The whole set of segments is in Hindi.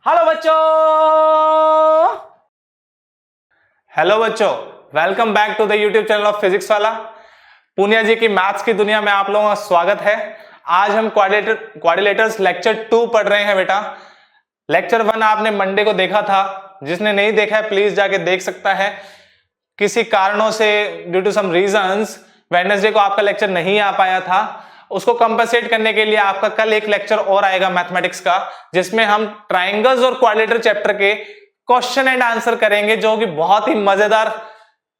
हेलो बच्चों, welcome back to the YouTube channel of Physics Wallah. Punia जी की मैथ्स की दुनिया में आप लोगों का स्वागत है। आज हम क्वाड्रिलेटर्स लेक्चर 2 पढ़ रहे हैं बेटा। लेक्चर 1 आपने मंडे को देखा था, जिसने नहीं देखा है प्लीज जाके देख सकता है। किसी कारणों से due to some reasons Wednesday को आपका लेक्चर नहीं आ पाया था। उसको कंपनसेट करने के लिए आपका कल एक लेक्चर और आएगा मैथमेटिक्स का, जिसमें हम ट्राइंगल्स और क्वाड्रिलेटर चैप्टर के क्वेश्चन एंड आंसर करेंगे, जो कि बहुत ही मजेदार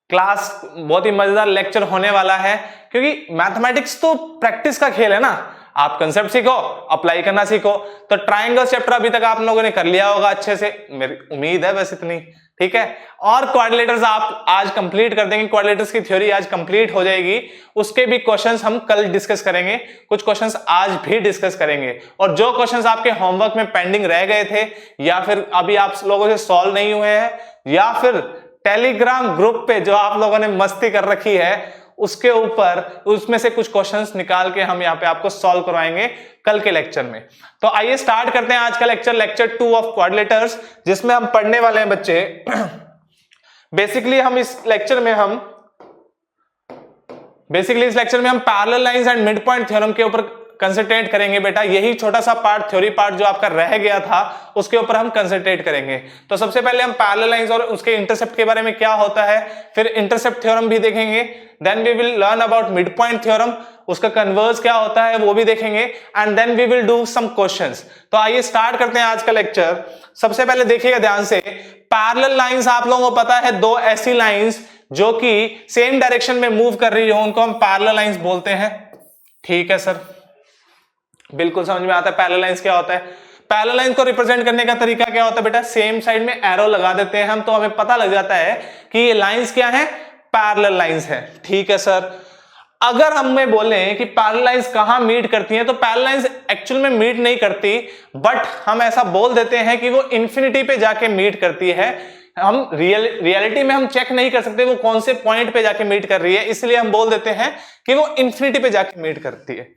क्लास, बहुत ही मजेदार लेक्चर होने वाला है। क्योंकि मैथमेटिक्स तो प्रैक्टिस का खेल है ना, आप कंसेप्ट सीखो, अप्लाई करना सीखो। तो ट्राइंगल चैप्टर अभी तक आप लोगों ने कर लिया होगा अच्छे से, मेरी उम्मीद है बस इतनी, ठीक है। और क्वाड्रिलेटर्स आप आज कंप्लीट कर देंगे, क्वाड्रिलेटर्स की थ्योरी आज कंप्लीट हो जाएगी। उसके भी क्वेश्चंस हम कल डिस्कस करेंगे, कुछ क्वेश्चंस आज भी डिस्कस करेंगे। और जो क्वेश्चंस आपके होमवर्क में पेंडिंग रह गए थे, या फिर अभी आप लोगों से सॉल्व नहीं हुए हैं, या फिर टेलीग्राम ग्रुप पे जो आप लोगों ने मस्ती कर रखी है, उसके ऊपर उसमें से कुछ क्वेश्चंस निकाल के हम यहाँ पे आपको सॉल्व करवाएंगे कल के लेक्चर में। तो आइए स्टार्ट करते हैं आज का लेक्चर 2 ऑफ क्वाड्रिलेटर्स, जिसमें हम पढ़ने वाले हैं बच्चे बेसिकली इस लेक्चर में हम parallel lines and mid point theorem के ऊपर कंसंट्रेट करेंगे बेटा। यही छोटा सा पार्ट, थ्योरी पार्ट जो आपका रह गया था, उसके ऊपर हम कंसंट्रेट करेंगे। तो सबसे पहले हम पैरेलल लाइंस और उसके इंटरसेप्ट के बारे में क्या होता है, फिर इंटरसेप्ट थ्योरम भी देखेंगे। Then we will learn about mid point theorem, उसका कन्वर्स क्या होता है वो भी देखेंगे। And then we will do some questions. तो आइए स्टार्ट करते हैं आज का लेक्चर। सबसे पहले देखिएगा ध्यान से, पैरेलल लाइंस आप लोगों को पता है, दो ऐसी लाइंस जो कि सेम डायरेक्शन में मूव कर रही हो, उनको हम पैरेलल लाइंस बोलते हैं। ठीक है सर, बिल्कुल समझ में आता है पैरेलल लाइंस क्या होता है। पैरेलल लाइंस को रिप्रेजेंट करने का तरीका क्या होता है बेटा, सेम साइड में एरो लगा देते हैं हम, तो हमें पता लग जाता है कि ये लाइंस क्या है, पैरेलल लाइंस है। ठीक है सर, अगर हमें बोले कि पैरेलल लाइंस कहां मीट करती हैं, तो पैरेलल लाइंस एक्चुअल में मीट नहीं करती, बट हम ऐसा बोल देते हैं कि वो इंफिनिटी पे जाके मीट करती है। हम रियलिटी में हम चेक नहीं कर सकते वो कौन से पॉइंट पे जाके मीट कर रही है, इसलिए हम बोल देते हैं कि वो इंफिनिटी पे जाके मीट करती है।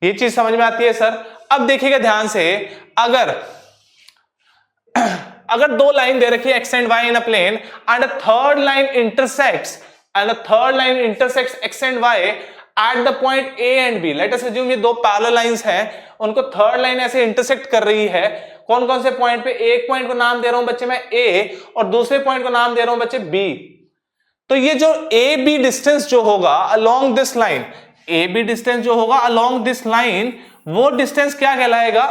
ये चीज समझ में आती है सर। अब देखिएगा ध्यान से, अगर दो लाइन दे रखी है X and Y in a plane, and a third line intersects X and Y at the point A and B. Let us assume ये दो पैरेलल लाइंस हैं, उनको थर्ड लाइन ऐसे इंटरसेक्ट कर रही है। कौन कौन से पॉइंट पे, एक पॉइंट को नाम दे रहा हूं बच्चे मैं ए, और दूसरे पॉइंट को नाम दे रहा हूं बच्चे बी। तो ये जो ए बी डिस्टेंस जो होगा along this line, A B distance जो होगा अलोंग दिस लाइन, वो डिस्टेंस क्या कहलाएगा,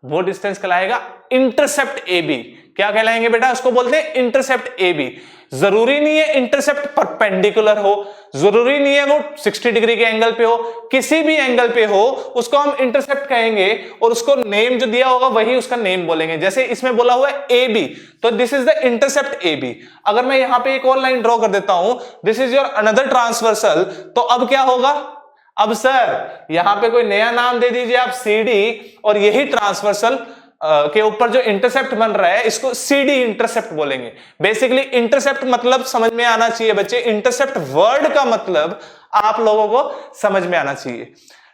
वो डिस्टेंस कहलाएगा इंटरसेप्ट ए बी। क्या कहलाएंगे बेटा, उसको बोलते हैं इंटरसेप्ट ए बी। जरूरी नहीं है इंटरसेप्ट परपेंडिकुलर हो, जरूरी नहीं है वो 60 डिग्री के एंगल पे हो, किसी भी एंगल पे हो उसको हम इंटरसेप्ट कहेंगे, और उसको नेम जो दिया होगा वही उसका नेम बोलेंगे। जैसे इसमें बोला हुआ है ए बी, तो this is the intercept A B. अगर मैं यहां पे एक और लाइन ड्रॉ कर देता हूं, this is your another transversal, तो अब क्या होगा, अब सर यहां पे कोई नया नाम दे दीजिए आप सी डी, और यही ट्रांसवर्सल के ऊपर जो इंटरसेप्ट बन रहा है इसको सी डी इंटरसेप्ट बोलेंगे। बेसिकली इंटरसेप्ट मतलब समझ में आना चाहिए बच्चे, इंटरसेप्ट वर्ड का मतलब आप लोगों को समझ में आना चाहिए।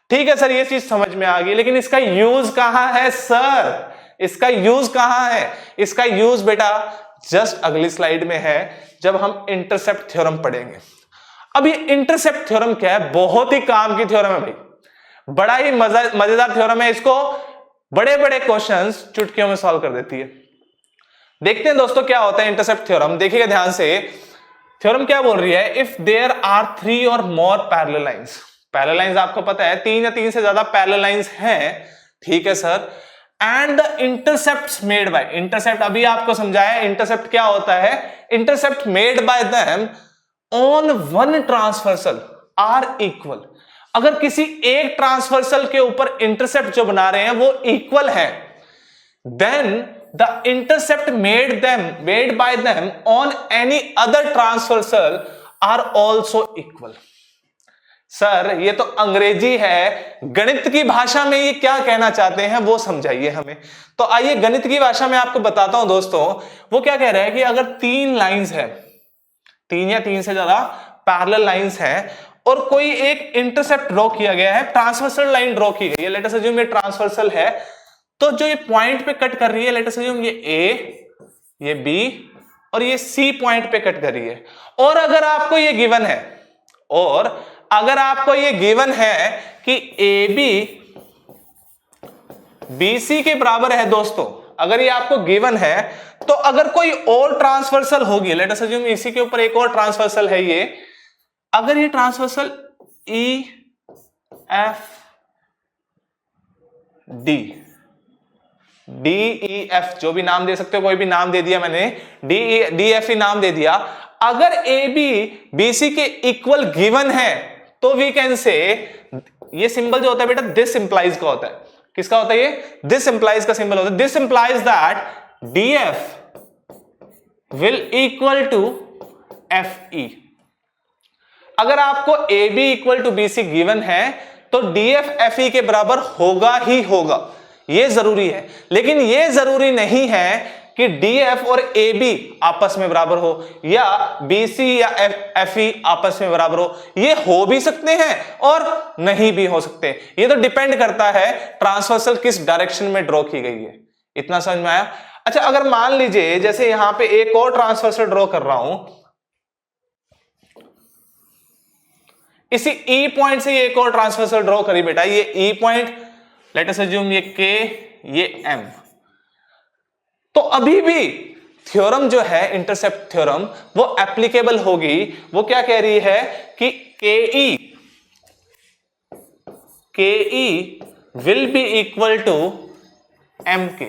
ठीक है सर, ये चीज समझ में आ गई, लेकिन इसका यूज कहां है सर, इसका यूज कहां है? इसका यूज बेटा जस्ट अगली स्लाइड में है, जब हम इंटरसेप्ट थ्योरम पढ़ेंगे। अब ये इंटरसेप्ट थ्योरम क्या है, बहुत ही काम की थ्योरम है भाई, बड़ा ही मजेदार थ्योरम है। इसको बड़े बड़े क्वेश्चंस चुटकियों में सॉल्व कर देती है। देखते हैं दोस्तों क्या होता है इंटरसेप्ट थ्योरम। देखिएगा ध्यान से, थ्योरम क्या बोल रही है, इफ देयर आर 3 और मोर पैरेलल लाइंस। पैरेलल लाइंस आपको पता है 3 या 3 से ज्यादा पैरेलल लाइंस हैं, ठीक है sir. And the intercepts made by, intercept अभी आपको समझाया इंटरसेप्ट क्या होता है, intercept made by them on one transversal are equal. अगर किसी एक ट्रांसवर्सल के ऊपर इंटरसेप्ट जो बना रहे हैं वो इक्वल है, then the intercept made by them on any other transversal are also equal. Sir ये तो अंग्रेजी है, गणित की भाषा में ये क्या कहना चाहते हैं वो समझाइए हमें। तो आइए गणित की भाषा में आपको बताता हूं दोस्तों, वो क्या कह रहा है कि अगर 3 लाइंस है, 3 या 3 से ज्यादा पैरेलल लाइंस हैं, और कोई एक इंटरसेप्ट ड्रॉ किया गया है, ट्रांसवर्सल लाइन ड्रॉ की गई है, लेट अस अज्यूम ये ट्रांसवर्सल है, तो जो ये पॉइंट पे कट कर रही है, लेट अस अज्यूम ये ए, ये बी और ये सी पॉइंट पे कट कर रही है, और अगर आपको ये गिवन है, और अगर आपको ये गिवन है कि ए बी बी सी के बराबर है दोस्तों, अगर ये आपको गिवन है, तो अगर कोई और ट्रांसवर्सल होगी, लेट अस अज्यूम इसी के ऊपर एक और ट्रांसवर्सल है ये, अगर ये transversal E F D, D E F, जो भी नाम दे सकते हो, कोई भी नाम दे दिया मैंने, डी एफ ही नाम दे दिया, अगर ए बी बी सी के इक्वल गिवन है, तो वी कैन से, ये सिंबल जो होता है बेटा दिस इंप्लाइज का होता है, किसका होता है ये, दिस इंप्लाइज का सिंबल होता है, this implies that D F will equal to F E. अगर आपको A B equal to B C given है, तो डी एफ एफ ई के बराबर होगा ही होगा, ये जरूरी है। लेकिन ये जरूरी नहीं है कि डी एफ और ए बी आपस में बराबर हो, या बी सी या एफ ई आपस में बराबर हो, ये हो भी सकते हैं और नहीं भी हो सकते, ये तो डिपेंड करता है ट्रांसवर्सल किस डायरेक्शन में ड्रॉ की गई है। इतना समझ में आया? अच्छा, अगर मान लीजिए जैसे यहां पे एक और ट्रांसवर्सल ड्रॉ कर रहा हूं, इसी ई पॉइंट से एक और ट्रांसवर्सल ड्रॉ करी बेटा, ये ई पॉइंट, लेट अस अज्यूम ये के, ये एम, तो अभी भी थ्योरम जो है इंटरसेप्ट थ्योरम वो एप्लीकेबल होगी। वो क्या कह रही है कि K E will be equal to M K,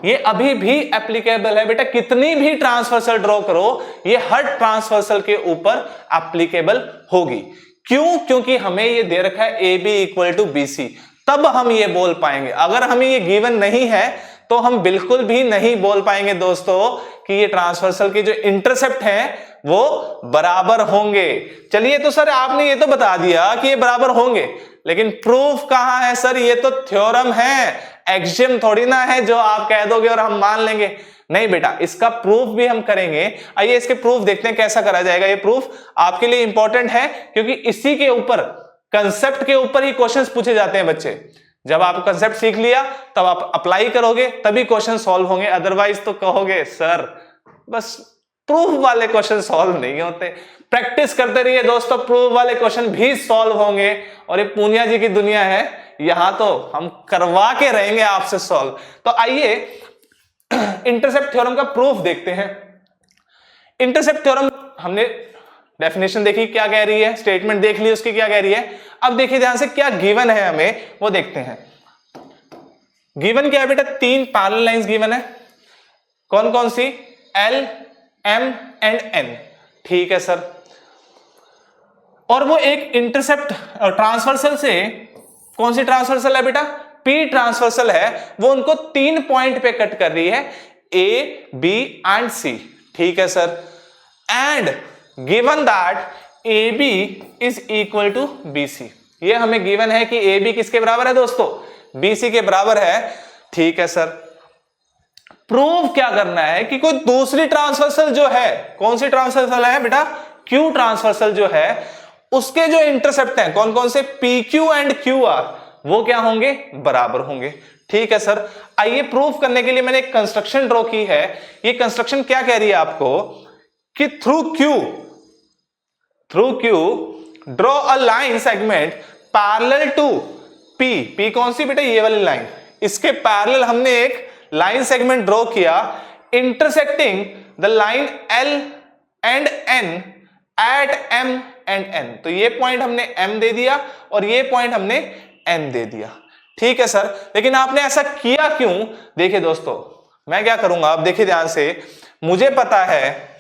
ये अभी भी एप्लीकेबल है बेटा, कितनी भी ट्रांसवर्सल ड्रॉ करो ये हर ट्रांसवर्सल के ऊपर एप्लीकेबल होगी। क्यों? क्योंकि हमें ये दे रखा है A B equal to B C, तब हम ये बोल पाएंगे। अगर हमें ये गिवन नहीं है तो हम बिल्कुल भी नहीं बोल पाएंगे दोस्तों कि ये ट्रांसवर्सल के जो इंटरसेप्ट हैं वो बराबर होंगे। चलिए, तो सर आपने ये तो बता दिया कि ये बराबर होंगे, लेकिन प्रूफ कहां है सर? ये तो थ्योरम है, एक्सियम थोड़ी ना है जो आप कह दोगे और हम मान लेंगे। नहीं बेटा, इसका प्रूफ भी हम करेंगे। आइए इसके प्रूफ देखते हैं कैसा करा जाएगा। ये प्रूफ आपके लिए इंपॉर्टेंट है क्योंकि इसी के ऊपर, कंसेप्ट के ऊपर ही क्वेश्चंस पूछे जाते हैं बच्चे। जब आप कंसेप्ट सीख लिया तब आप अप्लाई करोगे तभी क्वेश्चन सॉल्व होंगे, अदरवाइज तो कहोगे सर बस प्रूफ वाले क्वेश्चन सॉल्व नहीं होते। प्रैक्टिस करते रहिए दोस्तों, प्रूफ वाले क्वेश्चन भी सॉल्व होंगे। और ये पूनिया जी की दुनिया है, यहां तो हम करवा के रहेंगे आपसे सॉल्व। तो आइए इंटरसेप्ट थ्योरम का प्रूफ देखते हैं। इंटरसेप्ट थ्योरम हमने डेफिनेशन देखी क्या कह रही है, स्टेटमेंट देख ली उसकी क्या कह रही है। अब देखिए ध्यान से क्या गिवन है हमें वो देखते हैं। गिवन क्या है बेटा? 3 पैरेलल लाइंस गिवन है। कौन कौन सी? L, M and N. ठीक है सर। और वो एक इंटरसेप्ट ट्रांसवर्सल से, कौन सी ट्रांसवर्सल है बेटा? पी ट्रांसवर्सल है। वो उनको 3 पॉइंट पे कट कर रही है, ए, बी एंड सी। ठीक है sir. And given that A B is equal to B C. ये हमें गिवन है कि ए बी किसके बराबर है दोस्तों? बी सी के बराबर है। ठीक है सर। प्रूव क्या करना है कि कोई दूसरी ट्रांसवर्सल जो है, कौन सी ट्रांसवर्सल है बेटा? क्यू ट्रांसवर्सल जो है, उसके जो इंटरसेप्ट हैं कौन कौन से? P Q and Q R, वो क्या होंगे? बराबर होंगे। ठीक है सर। आइए प्रूफ करने के लिए मैंने एक कंस्ट्रक्शन ड्रॉ की है। ये कंस्ट्रक्शन क्या कह रही है आपको कि through Q draw a line segment parallel to P. P कौन सी बेटा? ये वाली लाइन। इसके पैरेलल हमने एक लाइन सेगमेंट ड्रॉ किया intersecting the line L and N at M and N. तो ये पॉइंट हमने एम दे दिया और ये पॉइंट हमने एन दे दिया। ठीक है सर। लेकिन आपने ऐसा किया क्यों? देखिए दोस्तों, मैं क्या करूंगा, आप देखिए ध्यान से, मुझे पता है,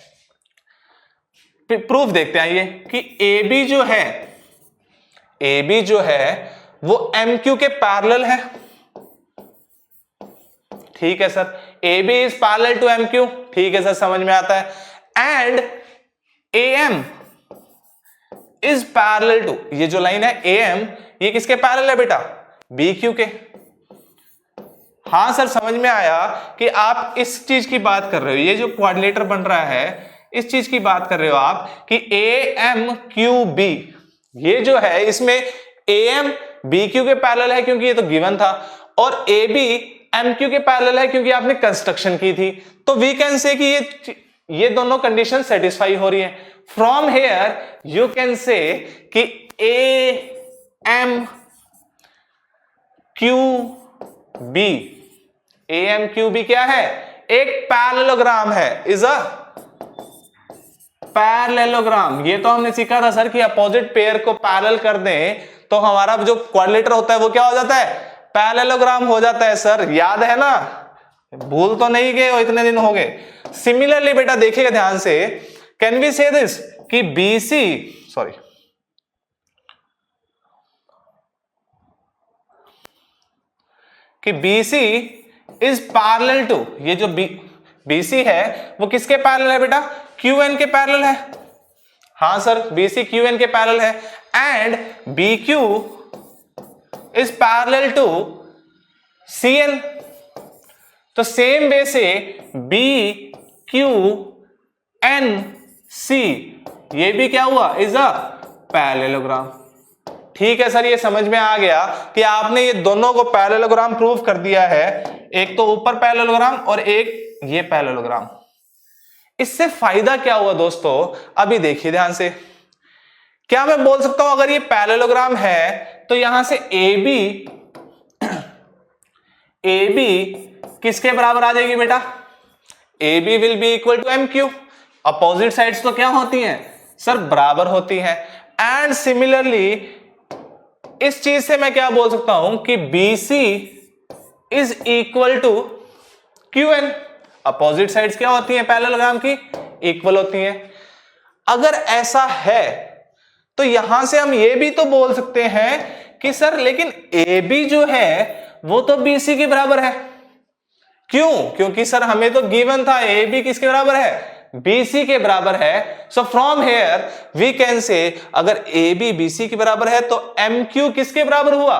प्रूफ देखते हैं ये कि ए बी जो है वो एम क्यू के पैरेलल है। ठीक है sir. A B is parallel to M Q. ठीक है सर, समझ में आता है। And A M is parallel to, ये जो लाइन है ए एम, ये किसके पैरेलल है बेटा? बी क्यू के। हाँ सर, समझ में आया कि आप इस चीज की बात कर रहे हो, ये जो क्वाड्रिलेटर बन रहा है इस चीज की बात कर रहे हो आप कि ए एम क्यू बी, ये जो है इसमें ए एम बी क्यू के पैरेलल है क्योंकि ये तो गिवन था, और ए बी एम क्यू के पैरेलल है क्योंकि आपने कंस्ट्रक्शन की थी, तो वी कैन से कि ये दोनों कंडीशन सेटिस्फाई हो रही है। From here you can say कि A M Q B, A M Q B क्या है, एक पैरेललोग्राम है, इज अ पैरेललोग्राम। ये तो हमने सीखा था सर कि अपोजिट पेयर को पैरेलल कर दें तो हमारा जो क्वाड्रिलेटर होता है वो क्या हो जाता है, पैरेललोग्राम हो जाता है। सर याद है ना, भूल तो नहीं गए हो, इतने दिन हो गए। सिमिलरली बेटा देखिएगा ध्यान से, कैन वी से दिस कि BC सॉरी कि BC इज पैरेलल टू, ये जो BC है वो किसके पैरेलल है बेटा, QN के पैरेलल है। हाँ सर, BC QN के पैरेलल है। And BQ is parallel to CN। तो सेम वे से BQNC ये भी क्या हुआ, इज अ पैरेललोग्राम। ठीक है सर, ये समझ में आ गया कि आपने ये दोनों को पैरेललोग्राम प्रूव कर दिया है, एक तो ऊपर पैरेललोग्राम और एक ये पैरेललोग्राम। इससे फायदा क्या हुआ दोस्तों, अभी देखिए ध्यान से। क्या मैं बोल सकता हूं अगर ये पैरेललोग्राम है तो यहां से AB किसके बराबर आ जाएगी बेटा, AB will be equal to MQ। Opposite sides तो क्या होती हैं सर, बराबर होती हैं। एंड सिमिलरली इस चीज से मैं क्या बोल सकता हूं कि BC is equal to QN। Opposite sides क्या होती हैं पैरेललोग्राम की, इक्वल होती हैं। अगर ऐसा है तो यहां से हम ये भी तो बोल सकते हैं कि सर लेकिन AB जो है वो तो BC के बराबर है। क्यों, क्योंकि सर हमें तो गिवन था AB किसके बराबर है, BC के बराबर है। So from here we can say अगर AB BC के बराबर है तो MQ किसके बराबर हुआ,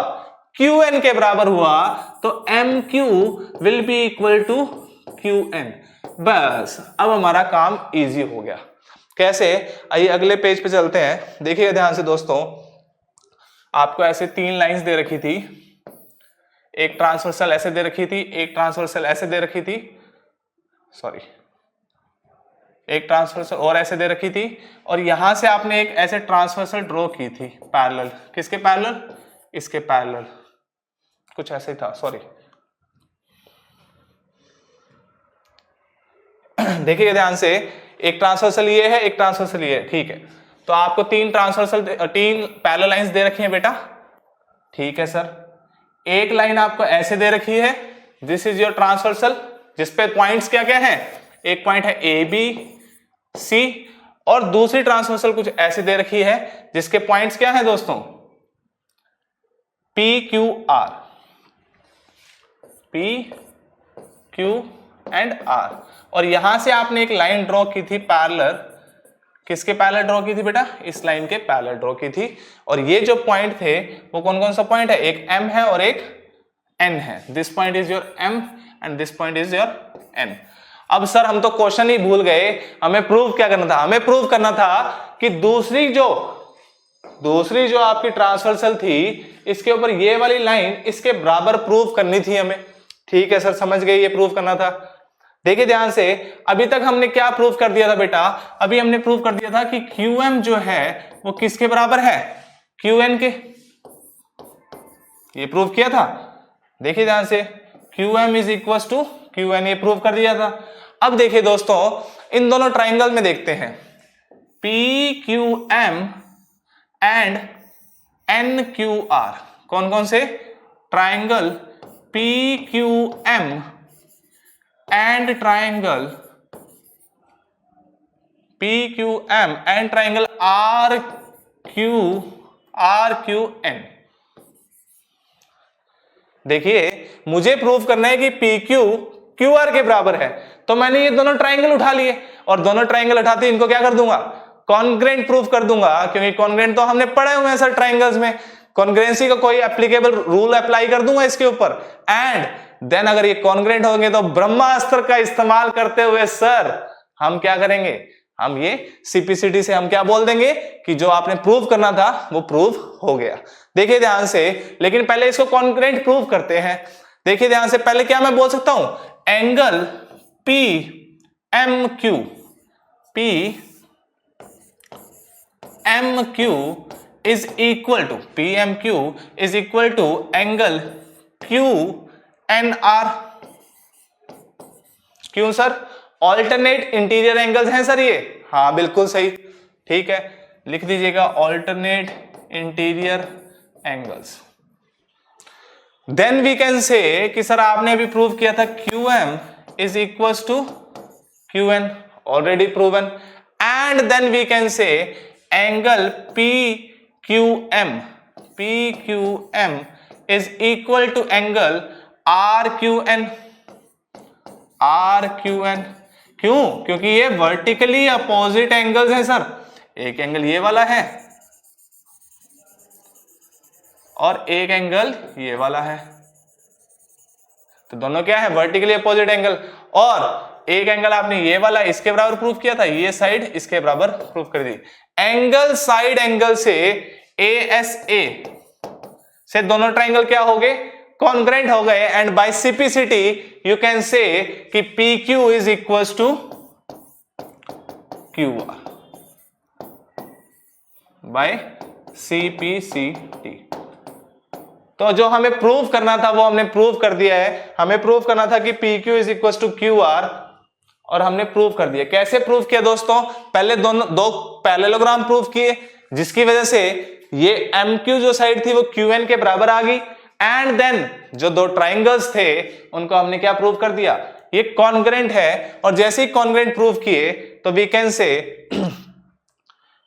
QN के बराबर हुआ। तो MQ will be equal to QN। बस अब हमारा काम इजी हो गया। कैसे, आइए अगले पेज पे चलते हैं। देखिएगा ध्यान से दोस्तों, आपको ऐसे 3 लाइंस दे रखी थी, एक ट्रांसवर्सल ऐसे दे रखी थी, एक ट्रांसवर्सल ऐसे दे रखी थी, सॉरी एक ट्रांसवर्सल और ऐसे दे रखी थी, और यहां से आपने एक ऐसे ट्रांसवर्सल ड्रॉ की थी पैरेलल। किसके पैरेलल, इसके पैरेलल, कुछ ऐसे ही था, सॉरी। देखिए ध्यान से, एक ट्रांसवर्सल ये है, एक ट्रांसवर्सल ये है, ठीक है। तो आपको 3 पैरेलल लाइंस दे रखी हैं बेटा, ठीक है सर। एक लाइन आपको ऐसे दे रखी है, दिस इज योर ट्रांसवर्सल, जिसपे पॉइंट्स क्या क्या हैं, एक पॉइंट है ABC, और दूसरी ट्रांसवर्सल कुछ ऐसे दे रखी है जिसके पॉइंट्स क्या हैं दोस्तों, PQR, PQ एंड R। और यहां से आपने एक लाइन ड्रॉ की थी पैरेलल, किसके पैरेलल ड्रॉ की थी बेटा, इस लाइन के पैरेलल ड्रॉ की थी। और ये जो पॉइंट थे वो कौन कौन सा पॉइंट है, एक M है और एक N है। This point is your M and this point is your N। अब सर हम तो क्वेश्चन ही भूल गए, हमें प्रूव क्या करना था, हमें प्रूव करना था कि दूसरी जो आपकी ट्रांसवर्सल थी इसके ऊपर ये वाली लाइन इसके बराबर प्रूव करनी थी हमें। ठीक है सर, समझ गए, ये प्रूव करना था। देखिए ध्यान से, अभी तक हमने क्या प्रूव कर दिया था बेटा, अभी हमने प्रूव कर दिया था कि QM जो है वो किसके बराबर है, QN के। ये प्रूव किया था, देखिए ध्यान से, QM is equal to QN, ये प्रूव कर दिया था। अब देखिए दोस्तों, इन दोनों ट्राइंगल में देखते हैं, PQM एंड NQR, कौन कौन से triangle, PQM and triangle PQM and triangle RQN। देखिए मुझे प्रूव करना है कि PQ QR के बराबर है, तो मैंने ये दोनों ट्राइंगल उठा लिए, और दोनों ट्राइंगल उठाते इनको क्या कर दूंगा, कॉन्ग्रेंट प्रूफ कर दूंगा, क्योंकि कॉन्ग्रेंट तो हमने पढ़े हुए हैं सर ट्राइंगल्स में। कॉन्ग्रेंसी का कोई एप्लीकेबल रूल अप्लाई कर दूंगा इसके ऊपर, एंड देन अगर ये कॉन्ग्रेंट होंगे तो ब्रह्मास्त्र का इस्तेमाल करते हुए सर हम क्या करेंगे, हम ये CPCD से हम क्या बोल देंगे कि जो आपने प्रूव करना था वो प्रूव हो गया। देखिए ध्यान से, लेकिन पहले इसको कॉन्ग्रेंट प्रूव करते हैं। देखिए ध्यान से, पहले क्या मैं बोल सकता हूं, angle P M Q, P M Q is equal to, P M Q is equal to angle Q N R. क्यों सर, ऑल्टरनेट इंटीरियर एंगल्स हैं सर ये, हाँ बिल्कुल सही, ठीक है, लिख दीजिएगा alternate interior angles. Then we can say कि सर आपने अभी प्रूव किया था Q M is equal to Q N, already proven, and then we can say angle P Q M is equal to angle R Q N, क्यों, क्योंकि ये वर्टिकली अपोजिट एंगल्स हैं सर, एक एंगल ये वाला है और एक एंगल ये वाला है, तो दोनों क्या है, वर्टिकली अपोजिट एंगल, और एक एंगल आपने ये वाला इसके बराबर प्रूफ किया था, ये साइड इसके बराबर प्रूफ कर दी। एंगल साइड एंगल से ASA से दोनों ट्राइंगल क्या हो गए, कॉन्ग्रेंट हो गए, and by simplicity you can say कि PQ is equal to QR by CPCT। तो जो हमें प्रूव करना था वो हमने प्रूव कर दिया है, हमें प्रूव करना था कि PQ is equal to QR, और हमने प्रूव कर दिया। कैसे प्रूव किया दोस्तों, पहले दो पैरेललोग्राम प्रूव किए, जिसकी वजह से ये MQ जो साइड थी वो QN के बराबर आ गई, एंड देन जो दो ट्राइंगल्स थे उनको हमने क्या प्रूव कर दिया, ये कॉन्ग्रेंट है, और जैसे ही कॉन्ग्रेंट प्रूव किए तो we can say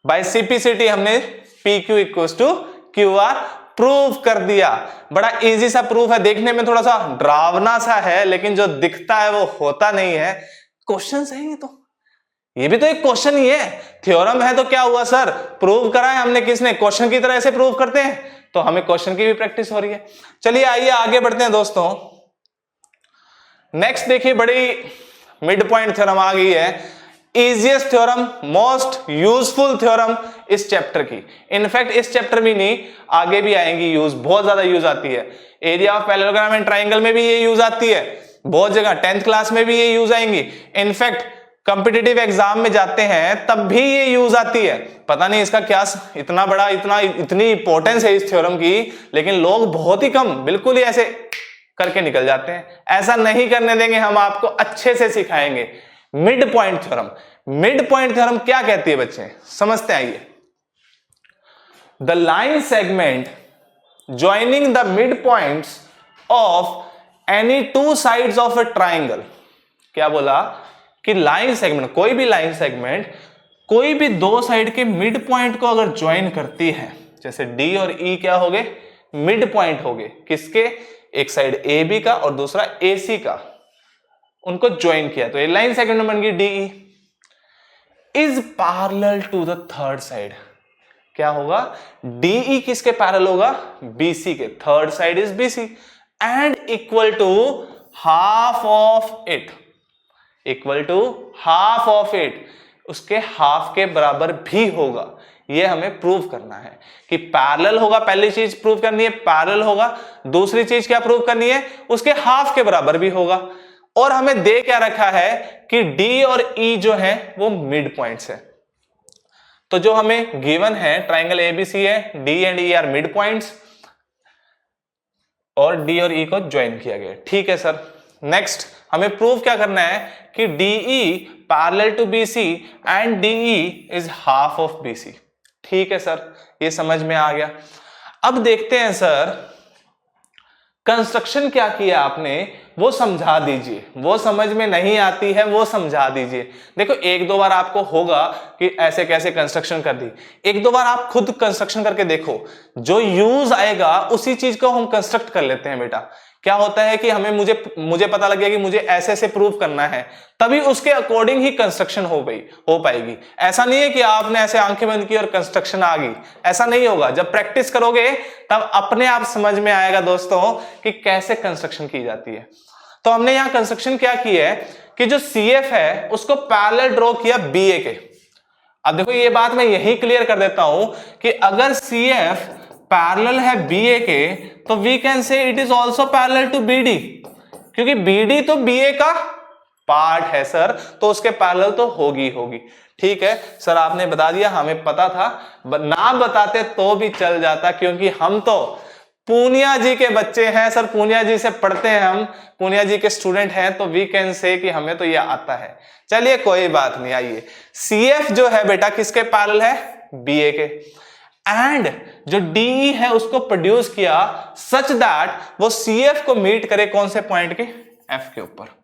by simplicity हमने PQ equals to QR prove कर दिया। बड़ा इजी सा प्रूफ है, देखने में थोड़ा सा डरावना सा है, लेकिन जो दिखता है वो होता नहीं है। क्वेश्चन है ये भी तो एक क्वेश्चन ही है, थ्योरम है तो क्या हुआ सर, प्रूव करा है हमने, किसने, क्वेश्चन की तरह ऐसे प्रूव करते हैं, तो हमें क्वेश्चन की भी प्रैक्टिस हो रही है। चलिए आइए आगे बढ़ते हैं दोस्तों। नेक्स्ट देखिए, बड़ी मिड पॉइंट थ्योरम आ गई है, easiest theorem, most useful theorem इस चैप्टर की। इनफैक्ट इस चैप्टर में नहीं, आगे भी आएंगी यूज, बहुत ज्यादा यूज आती है। Area of parallelogram and triangle में भी ये यूज आती है बहुत जगह, 10th क्लास में भी ये यूज आएंगी, इनफैक्ट कॉम्पिटिटिव एग्जाम में जाते हैं तब भी ये यूज आती है। पता नहीं इसका क्या इतना बड़ा इतनी इंपॉर्टेंस है इस थ्योरम की, लेकिन लोग बहुत ही कम, बिल्कुल ही ऐसे करके निकल जाते हैं। ऐसा नहीं करने देंगे, हम आपको अच्छे से सिखाएंगे। Mid point theorem, mid point theorem क्या कहती है बच्चे, समझते आइए। The line segment joining the mid points of any two sides of A triangle, क्या बोला कि लाइन सेगमेंट, कोई भी लाइन सेगमेंट कोई भी दो साइड के मिड पॉइंट को अगर ज्वाइन करती है, जैसे डी और ई क्या हो गए, मिड पॉइंट हो गए, किसके, एक साइड ए बी का और दूसरा ए सी का, उनको ज्वाइन किया तो ये लाइन सेगमेंट बन गई DE. Is parallel to the third side, क्या होगा, डीई किसके पैरेलल होगा, बीसी के, third side is BC, and equal to half of it, equal to half of it, उसके हाफ के बराबर भी होगा। ये हमें प्रूव करना है कि पैरेलल होगा, पहली चीज प्रूव करनी है पैरेलल होगा, दूसरी चीज क्या प्रूव करनी है, उसके हाफ के बराबर भी होगा। और हमें दे क्या रखा है कि डी और ई जो है वो मिड पॉइंट्स है। तो जो हमें गिवन है ट्राइंगल एबीसी है, D and E R mid points, और डी और ई को ज्वाइन किया गया, ठीक है सर। नेक्स्ट हमें प्रूव क्या करना है कि DE parallel to BC and DE is half of BC, ठीक है सर, ये समझ में आ गया। अब देखते हैं सर कंस्ट्रक्शन क्या किया आपने, वो समझा दीजिए, वो समझ में नहीं आती है वो समझा दीजिए। देखो एक दो बार आपको होगा कि ऐसे कैसे कंस्ट्रक्शन कर दी, एक दो बार आप खुद कंस्ट्रक्शन करके देखो, जो यूज आएगा उसी चीज को हम कंस्ट्रक्ट कर लेते हैं बेटा। क्या होता है कि हमें मुझे पता लग गया कि मुझे ऐसे ऐसे प्रूव करना है, तभी उसके अकॉर्डिंग ही कंस्ट्रक्शन हो पाएगी। ऐसा नहीं है कि आपने ऐसे आंखें बंद की और कंस्ट्रक्शन आ गई, ऐसा नहीं होगा। जब प्रैक्टिस करोगे तब अपने आप समझ में आएगा दोस्तों कि कैसे कंस्ट्रक्शन की जाती है। तो हमने यहाँ कंस्ट्रक्शन क्या की है कि जो CF है उसको पैरेलल ड्रॉ किया BA के। अब देखो ये बात मैं यही क्लियर कर देता हूं कि अगर CF पैरेलल है BA के, तो we can say it is also parallel to BD, क्योंकि BD तो BA का पार्ट है सर, तो उसके पैरेलल तो होगी। ठीक है सर, आपने बता दिया, हमें पता था, ना बताते तो भी चल जाता, क्योंकि हम तो पूनिया जी के बच्चे हैं सर, पूनिया जी से पढ़ते हैं हम, पूनिया जी के स्टूडेंट हैं, तो वी कैन से कि हमें तो ये आता है। चलिए कोई बात नहीं, आइए CF जो है बेटा किसके पैरेलल है? BA के। एंड जो DE है उसको प्रोड्यूस किया सच दैट वो CF को मीट करे कौन से पॉइंट के? F के ऊपर।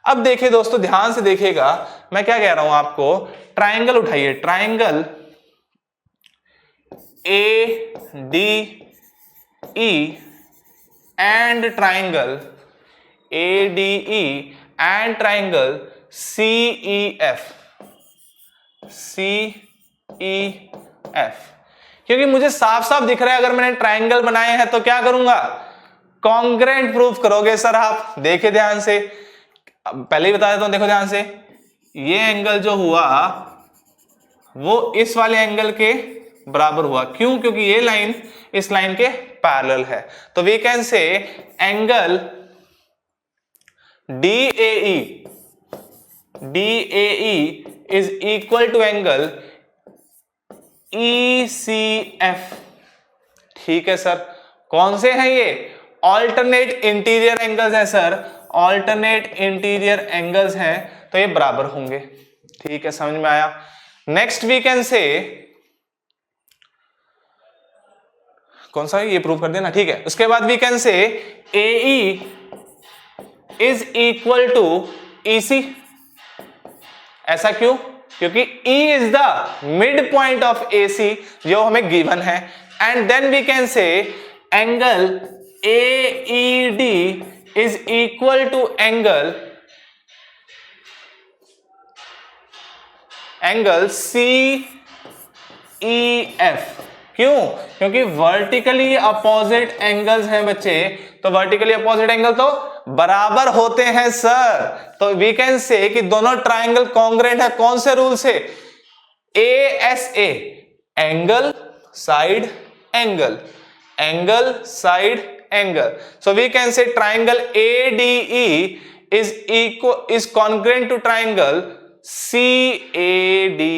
अब देखिए दोस्तों, ध्यान से देखिएगा, मैं क्या कह रहा हूं आपको, ट्राइंगल उठाइए, triangle ADE and triangle ADE and triangle CEF, क्योंकि मुझे साफ साफ दिख रहा है अगर मैंने ट्राइंगल बनाए हैं तो क्या करूंगा? कॉन्ग्रुएंट प्रूफ करोगे सर आप। देखिए ध्यान से, पहले ही बता देता हूं, देखो ध्यान से, ये एंगल जो हुआ वो इस वाले एंगल के बराबर हुआ। क्यों? क्योंकि ये लाइन इस लाइन के पैरेलल है। तो we can say angle DAE is equal to angle ECF। ठीक है सर, कौन से हैं ये? ऑल्टरनेट इंटीरियर एंगल्स हैं सर, ऑल्टरनेट इंटीरियर एंगल्स हैं, तो ये बराबर होंगे। ठीक है, समझ में आया। नेक्स्ट वी कैन से, कौन सा है ये प्रूव कर देना, ठीक है। उसके बाद we can say AE is equal to EC। ऐसा क्यों? क्योंकि E is the mid point of AC जो हमें गिवन है। And then we can say angle AED is equal to angle CEF। क्यों? क्योंकि वर्टिकली अपोजिट एंगल्स हैं बच्चे, तो वर्टिकली अपोजिट एंगल तो बराबर होते हैं सर। तो वी कैन से कि दोनों ट्राइंगल कॉन्ग्रुएंट है, कौन से रूल से? ASA, angle side angle, angle side angle. So we can say triangle ADE is congruent to triangle CADE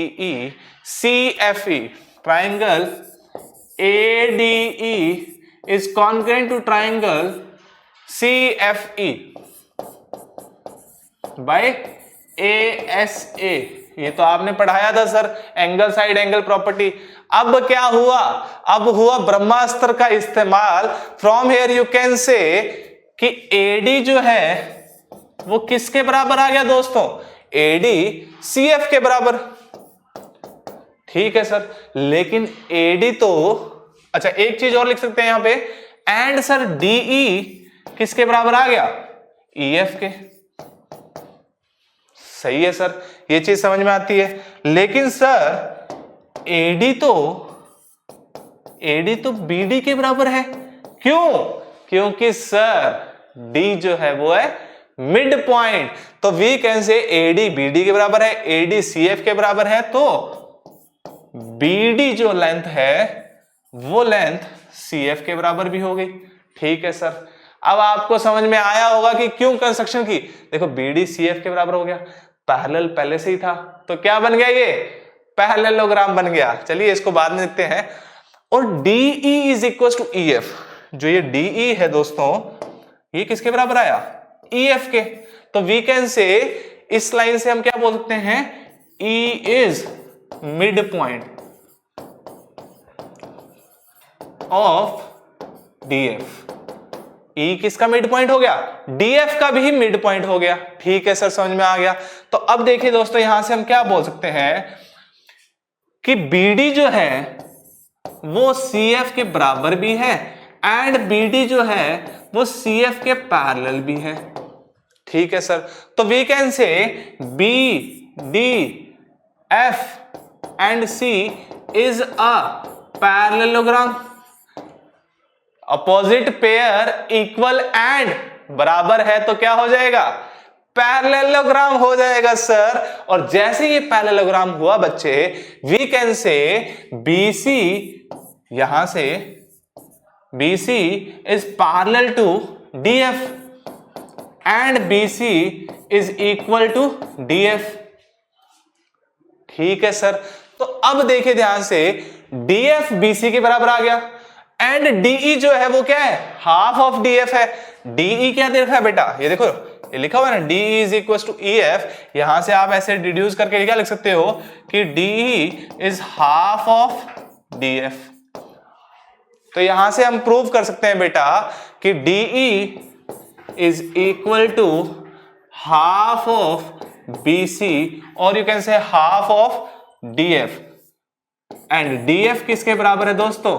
CFE। triangle ADE is congruent to triangle CFE by ASA। ये तो आपने पढ़ाया था sir, angle side angle property. अब क्या हुआ? अब हुआ ब्रह्मास्त्र का इस्तेमाल। From here you can say कि AD जो है वो किसके बराबर आ गया दोस्तों? AD CF के बराबर। ठीक है सर, लेकिन AD तो, अच्छा एक चीज और लिख सकते हैं यहां पे, एंड सर DE किसके बराबर आ गया? EF के। सही है सर, ये चीज समझ में आती है। लेकिन सर AD तो BD के बराबर है। क्यों? क्योंकि सर D जो है वो है मिड पॉइंट। तो we can say AD BD के बराबर है, AD CF के बराबर है, तो BD जो लेंथ है वो लेंथ CF के बराबर भी हो गई। ठीक है सर, अब आपको समझ में आया होगा कि क्यों कंस्ट्रक्शन की। देखो BD CF के बराबर हो गया, पैरेलल पहले से ही था, तो क्या बन गया? ये पैरेललोग्राम बन गया। चलिए इसको बाद में देखते हैं। और DE is equal to EF। जो ये DE है दोस्तों, ये किसके बराबर आया? EF के। तो वी कैन से इस लाइन से हम क्या बोल सकते हैं? E is mid point of DF। E किसका मिड पॉइंट हो गया? DF का भी मिड पॉइंट हो गया। ठीक है सर, समझ में आ गया। तो अब देखिए दोस्तों, यहां से हम क्या बोल सकते हैं कि BD जो है वो CF के बराबर भी है, एंड BD जो है वो CF के पैरेलल भी है। ठीक है सर, तो we can say BD F and C is a parallelogram. Opposite pair equal and बराबर है तो क्या हो जाएगा? पैरेललोग्राम हो जाएगा सर। और जैसे ये पैरेललोग्राम हुआ बच्चे, वी कैन से BC यहां से BC is parallel to DF and BC is equal to DF। ठीक है सर, तो अब देखिए ध्यान से, DF BC के बराबर आ गया एंड DE जो है वो क्या है, हाफ ऑफ DF है। DE क्या दे रखा है बेटा, ये देखो ये लिखा हुआ है ना, DE is equal to EF। यहां से आप ऐसे डिड्यूस करके क्या लिख सकते हो कि DE is half of DF। तो यहां से हम प्रूव कर सकते हैं बेटा कि DE is equal to half of BC और you can say half of DF। And DF किसके बराबर है दोस्तों,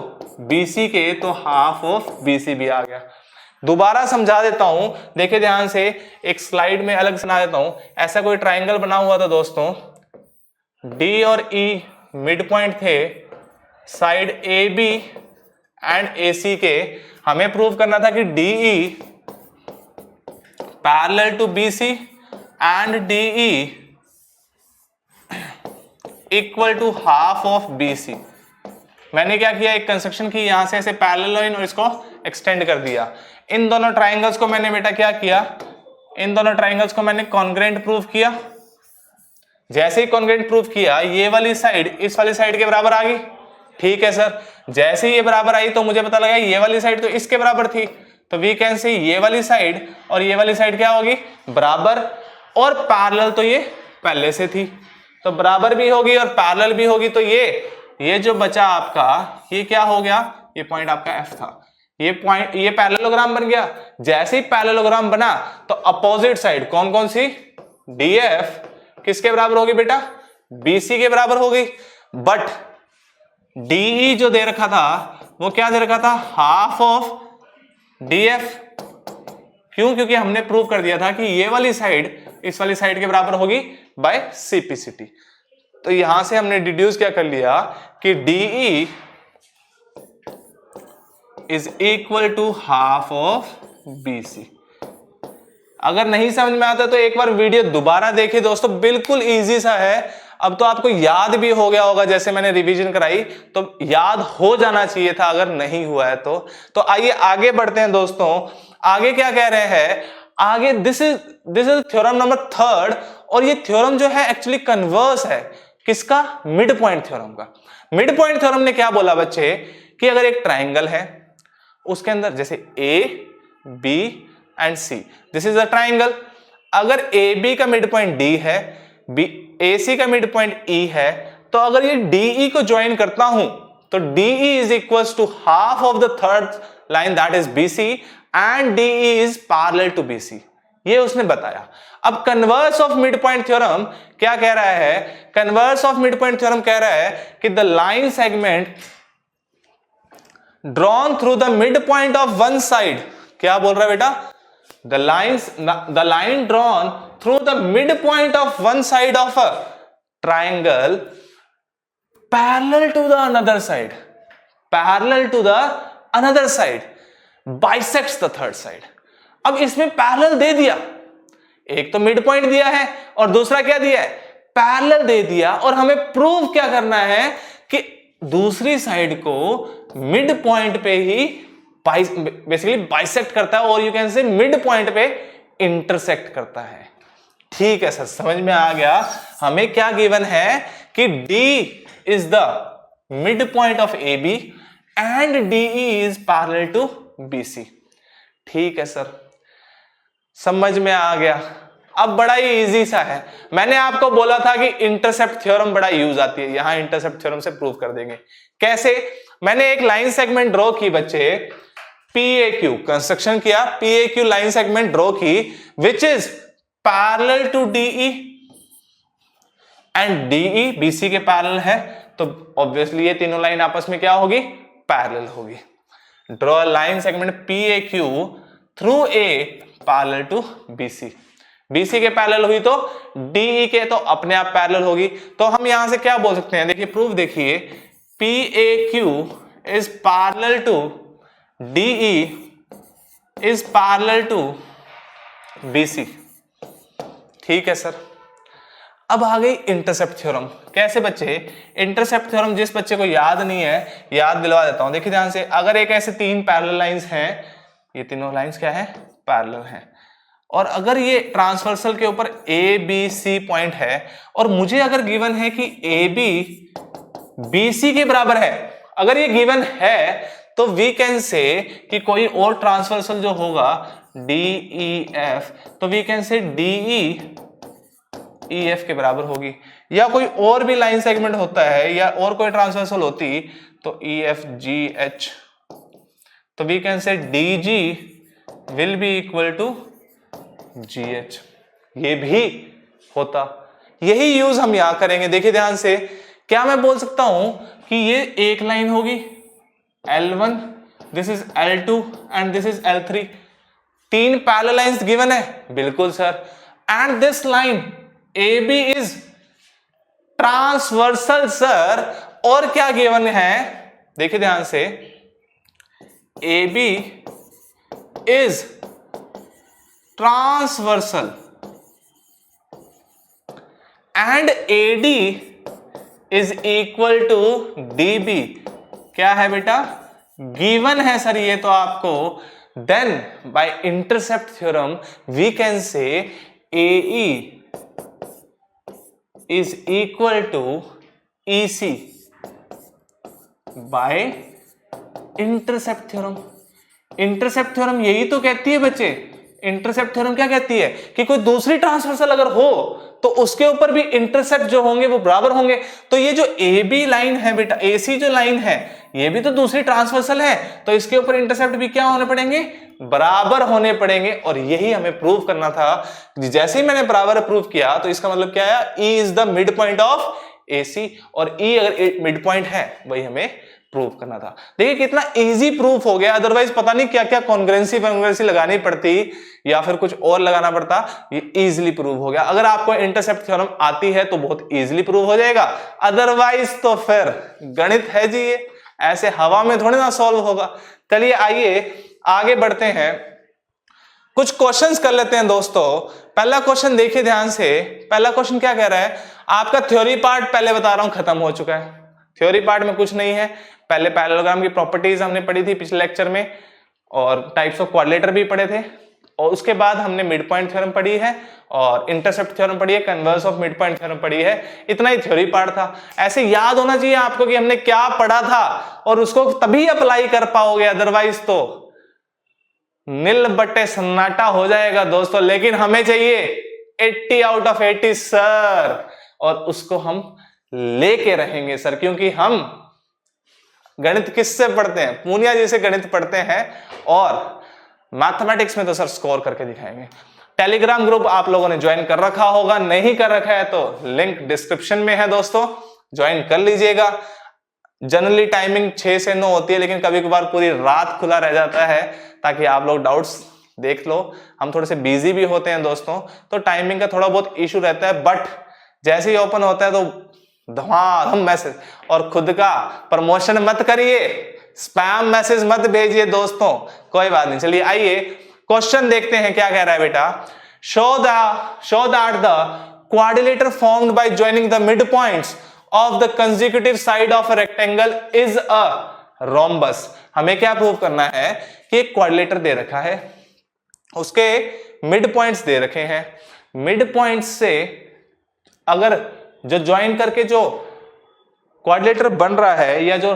BC के, तो हाफ ऑफ BC भी आ गया। दोबारा समझा देता हूं, देखिए ध्यान से, एक स्लाइड में अलग सुना देता हूं। ऐसा कोई ट्राइंगल बना हुआ था दोस्तों, D और E मिड पॉइंट थे साइड AB एंड AC के। हमें प्रूव करना था कि DE parallel to BC and DE equal to half of BC। मैंने क्या किया, एक कंस्ट्रक्शन की, यहां से ऐसे पैरेलल लाइन और इसको एक्सटेंड कर दिया। इन दोनों ट्राइंगल्स को मैंने बेटा क्या किया, इन दोनों ट्राइंगल्स को मैंने कॉन्ग्रुएंट प्रूव किया। जैसे ही कॉन्ग्रुएंट प्रूव किया, ये वाली साइड इस वाली साइड के बराबर आ गई। ठीक है सर, जैसे ही ये बराबर आई तो मुझे पता लगा ये वाली साइड तो इसके बराबर थी, तो वी कैन से ये वाली साइड और ये वाली साइड क्या होगी, बराबर। और पैरेलल तो ये पहले से थी, तो बराबर भी होगी और पैरेलल भी होगी। तो ये जो बचा आपका, ये क्या हो गया, ये पॉइंट आपका F था, ये पॉइंट, ये पैरेललोग्राम बन गया। जैसे ही पैरेललोग्राम बना तो अपोजिट साइड कौन कौन सी, DF किसके बराबर होगी बेटा, BC के बराबर होगी। बट DE जो दे रखा था वो क्या दे रखा था, हाफ ऑफ DF। क्यों, क्योंकि हमने प्रूव कर दिया था कि ये वाली साइड इस वाली साइड के बराबर होगी बाय CPCT। तो यहां से हमने डिड्यूस क्या कर लिया कि DE is equal to half of BC। अगर नहीं समझ में आता तो एक बार वीडियो दोबारा देखिए दोस्तों, बिल्कुल इजी सा है। अब तो आपको याद भी हो गया होगा, जैसे मैंने रिवीजन कराई तो याद हो जाना चाहिए था, अगर नहीं हुआ है तो आइए आगे बढ़ते हैं दोस्तों। आगे क्या कह रहे हैं, आगे दिस इज थ्योरम नंबर 3 और ये थ्योरम जो है एक्चुअली कन्वर्स है किसका, मिड पॉइंट थ्योरम का। मिड पॉइंट थ्योरम ने क्या बोला बच्चे कि अगर एक ट्राइंगल है उसके अंदर जैसे A, B and C, this is a triangle. अगर AB का मिड पॉइंट D है, AC का मिड पॉइंट E है, तो अगर ये DE को ज्वाइन करता हूं तो DE is equal to half of the third line that is BC and DE is parallel to BC। ये उसने बताया। अब converse of mid point theorem क्या कह रहा है, converse of mid point theorem कह रहा है कि the line segment drawn through the mid point of one side, क्या बोल रहा है बेटा, the line drawn through the mid point of one side of a triangle parallel to the another side, parallel to the another side bisects the third side. अब इसमें पैरेलल दे दिया, एक तो मिड पॉइंट दिया है और दूसरा क्या दिया है, पैरेलल दे दिया। और हमें प्रूव क्या करना है कि दूसरी साइड को मिड पॉइंट पे ही बेसिकली बाइसेक्ट करता है और यू कैन से मिड पॉइंट पे इंटरसेक्ट करता है। ठीक है सर, समझ में आ गया। हमें क्या गिवन है कि D is the mid point of AB and DE is parallel to BC। ठीक है सर, समझ में आ गया। अब बड़ा ही इजी सा है, मैंने आपको बोला था कि इंटरसेप्ट थ्योरम बड़ा यूज आती है, यहां इंटरसेप्ट थ्योरम से प्रूव कर देंगे। कैसे, मैंने एक लाइन सेगमेंट ड्रॉ की बच्चे, PAQ कंस्ट्रक्शन किया, PAQ लाइन सेगमेंट ड्रॉ की which is parallel to DE and DE BC के पैरेलल है, तो ऑब्वियसली ये तीनों लाइन आपस में क्या होगी, पैरेलल होगी। Draw line segment PAQ through A parallel to BC, BC के पैरेलल हुई तो DE के तो अपने आप पैरेलल होगी। तो हम यहां से क्या बोल सकते हैं, देखिए प्रूफ देखिए, PAQ is parallel to DE is parallel to BC। ठीक है सर, अब आ गई इंटरसेप्ट थ्योरम। कैसे बच्चे, इंटरसेप्ट थ्योरम जिस बच्चे को याद नहीं है याद दिलवा देता हूं। देखिए ध्यान से, अगर एक ऐसे तीन पैरेलल लाइंस हैं, ये तीनों लाइंस क्या है, पैरेलल हैं, और अगर ये ट्रांसवर्सल के ऊपर ए बी सी पॉइंट है, और मुझे अगर गिवन है कि ए बी बी सी के बराबर है, अगर ये गिवन है तो वी कैन से कि कोई और ट्रांसवर्सल जो होगा डी ई एफ, तो we can say D E F के बराबर होगी, या कोई और भी लाइन सेगमेंट होता है या और कोई ट्रांसवर्सल होती तो ई एफ जी एच, तो we can say D G will be equal to G H, ये भी होता। यही यूज हम यहां करेंगे। देखिए ध्यान से, क्या मैं बोल सकता हूं कि ये एक लाइन होगी L1, this is L2 and this is L3, तीन पैरेलल लाइंस गिवन है, बिल्कुल sir, and this line AB is transversal sir, और क्या गिवन है, देखिए ध्यान से, AB is transversal and AD is equal to DB, क्या है बेटा, गिवन है सर ये तो आपको। Then by intercept theorem we can say AE is equal to EC by intercept theorem. Intercept theorem यही तो कहती है बच्चे, इंटरसेप्ट थ्योरम क्या कहती है कि कोई दूसरी ट्रांसवर्सल अगर हो तो उसके ऊपर भी इंटरसेप्ट जो होंगे वो बराबर होंगे। तो ये जो AB लाइन है बेटा, AC जो लाइन है, ये भी तो दूसरी ट्रांसवर्सल है, तो इसके ऊपर इंटरसेप्ट भी क्या होने पड़ेंगे, बराबर होने पड़ेंगे। और यही हमें प्रूव करना था। जैसे ही मैंने बराबर प्रूव किया तो इसका मतलब क्या है, E is the mid point of AC, और E अगर मिड पॉइंट है वही हमें प्रूव करना था। देखिए कितना इजी प्रूफ हो गया, अदरवाइज पता नहीं क्या क्या कॉन्ग्रुएंसी लगानी पड़ती या फिर कुछ और लगाना पड़ता। ये इजीली प्रूव हो गया। अगर आपको इंटरसेप्ट थ्योरम आती है तो बहुत इजीली प्रूव हो जाएगा, अदरवाइज तो फिर गणित है जी, ये ऐसे हवा में थोड़ी ना सॉल्व होगा। चलिए आइए आगे बढ़ते हैं, कुछ क्वेश्चंस कर लेते हैं दोस्तों। पहला क्वेश्चन देखिए ध्यान से, पहला क्वेश्चन क्या कह रहा है, आपका थ्योरी पार्ट पहले बता रहा हूं खत्म हो चुका है, थ्योरी पार्ट में कुछ नहीं है। पहले पैरेललोग्राम की प्रॉपर्टीज हमने पढ़ी थी पिछले लेक्चर में, और टाइप्स ऑफ क्वाड्रिलेटर भी पढ़े थे, और उसके बाद हमने मिड पॉइंट थ्योरम पढ़ी है और इंटरसेप्ट थ्योरम पढ़ी है, converse of mid point theorem पढ़ी है। इतना ही थ्योरी पार्ट था। ऐसे याद होना चाहिए आपको कि हमने क्या पढ़ा था, और उसको तभी अप्लाई कर पाओगे, अदरवाइज तो नील बट्टे सन्नाटा हो जाएगा दोस्तों। लेकिन हमें चाहिए 80 आउट ऑफ 80 सर, और उसको हम लेके रहेंगे सर, क्योंकि हम गणित किससे पढ़ते हैं, पूनिया जी से गणित पढ़ते हैं, और मैथमेटिक्स में तो सर स्कोर करके दिखाएंगे। टेलीग्राम ग्रुप आप लोगों ने ज्वाइन कर रखा होगा, नहीं कर रखा है तो लिंक डिस्क्रिप्शन में है दोस्तों, ज्वाइन कर लीजिएगा। जनरली टाइमिंग 6 से 9 होती है, लेकिन कभी कभार पूरी रात खुला रह जाता है ताकि आप लोग डाउट्स देख लो। हम थोड़े से बिजी भी होते हैं दोस्तों, तो टाइमिंग का थोड़ा बहुत इशू रहता है, बट जैसे ही ओपन होता है तो धमाधम मैसेज, और खुद का प्रमोशन मत करिए, स्पैम मैसेज मत भेजिए दोस्तों, कोई बात नहीं। चलिए आइए क्वेश्चन देखते हैं क्या कह रहा है बेटा। Show that the quadrilateral formed by joining the mid points of the consecutive side of a rectangle is a rhombus. हमें क्या प्रूव करना है कि एक क्वाड्रिलेटर दे रखा है, उसके मिड पॉइंट्स दे रखे हैं, मिड पॉइंट्स से अगर जो ज्वाइन करके जो क्वाड्रिलेटर बन रहा है, या जो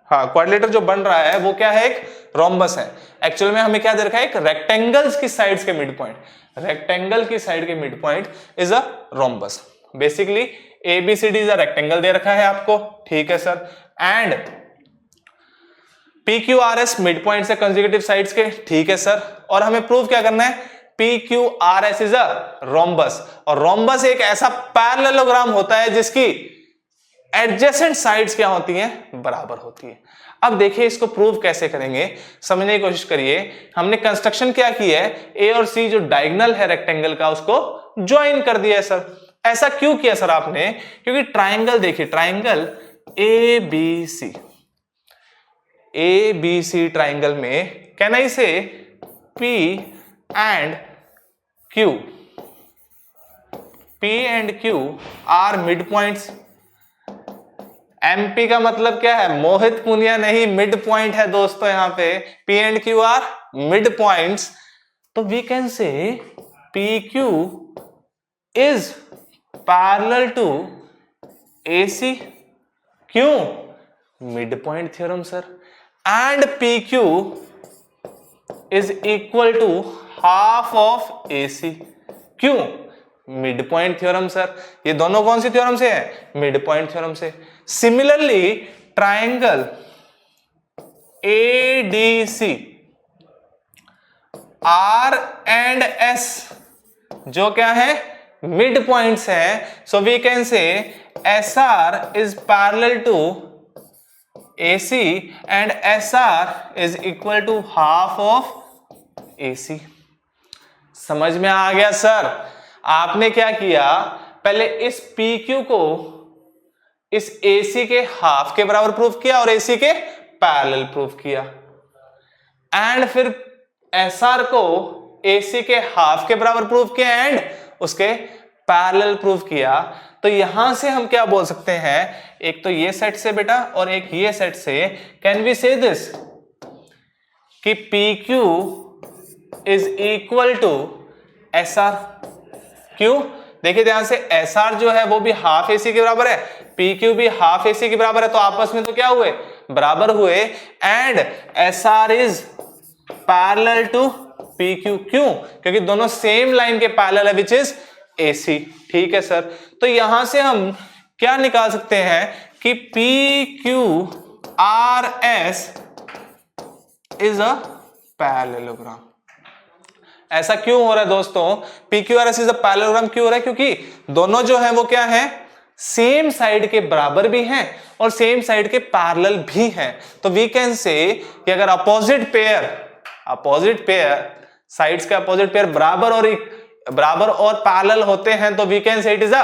क्वाड्रिलेटर जो बन रहा है वो क्या है, एक रोम्बस है। एक्चुअल में हमें क्या दे रखा है, एक रेक्टेंगल्स की साइड्स के मिड पॉइंट, रेक्टेंगल की साइड के mid point is a rhombus. Basically ABCD is a rectangle दे रखा है आपको, ठीक है sir, and PQRS mid point से कंसेक्यूटिव साइड्स के, ठीक है सर। और हमें प्रूव क्या करना है, PQRS इज अ रोम्बस, और रोम्बस एक ऐसा पैरेललोग्राम होता है जिसकी एडजेसेंट साइड्स क्या होती हैं, बराबर होती है। अब देखिए इसको प्रूव कैसे करेंगे, समझने की कोशिश करिए। हमने कंस्ट्रक्शन क्या की है, A और C जो डायगोनल है रेक्टेंगल का उसको ज्वाइन कर दिया है सर। ऐसा क्यों किया सर आपने, क्योंकि ट्राइंगल देखिए, ट्राइंगल ABC ट्राइंगल में can I say P and Q P and Q are mid points. MP का मतलब क्या है? मोहित पुनिया नहीं, मिड पॉइंट है दोस्तों यहाँ पे। P and Q are mid points, तो we can say PQ is parallel to AC। क्यों? Mid point theorem sir. And PQ is equal to half of AC। क्यों? Mid point theorem sir. ये दोनों कौन सी थ्योरम से है? मिड पॉइंट थ्योरम से। Similarly triangle ADC R and S जो क्या है? मिड पॉइंट्स है। So we can say SR is parallel to AC and SR is equal to half of AC। समझ में आ गया सर? आपने क्या किया, पहले इस PQ को इस AC के हाफ के बराबर प्रूफ किया और AC के पैरेलल प्रूफ किया, एंड फिर SR को AC के हाफ के बराबर प्रूफ किया एंड उसके पैरेलल प्रूफ किया। तो यहां से हम क्या बोल सकते हैं, एक तो ये सेट से बेटा और एक ये सेट से, कैन वी से दिस कि PQ is equal to SR। क्यों? देखिए ध्यान से, SR जो है वो भी हाफ AC के बराबर है, PQ भी हाफ AC के बराबर है, तो आपस में तो क्या हुए? बराबर हुए। And SR is parallel to PQ। क्यों? क्योंकि दोनों सेम लाइन के पैरेलल है, विच इज AC। ठीक है सर, तो यहां से हम क्या निकाल सकते हैं कि PQRS इज अ पैरेललोग्राम। ऐसा क्यों हो रहा है दोस्तों? PQRS इज अ पैरेललोग्राम क्यों हो रहा है? क्योंकि दोनों जो है वो क्या है? सेम साइड के बराबर भी हैं और सेम साइड के पैरेलल भी हैं। तो वी कैन से कि अगर अपोजिट पेयर साइड्स के अपोजिट पेयर बराबर और पैरेलल होते हैं तो we can say it is a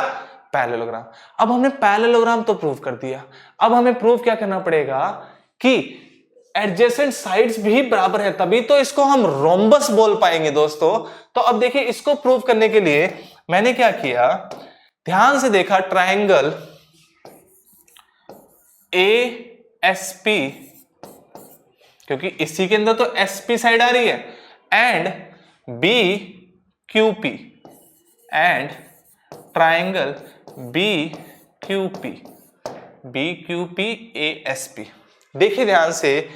parallelogram. अब हमने पैरेललोग्राम तो प्रूव कर दिया, अब हमें प्रूव क्या करना पड़ेगा कि एडजेसेंट साइड्स भी बराबर है, तभी तो इसको हम रोम्बस बोल पाएंगे दोस्तों। तो अब देखिए, इसको प्रूव करने के लिए मैंने क्या किया, ध्यान से देखा, ट्रायंगल ASP, क्योंकि इसी के अंदर तो SP साइड आ रही है, and BQP and triangle BQP ASP। देखिए ध्यान से,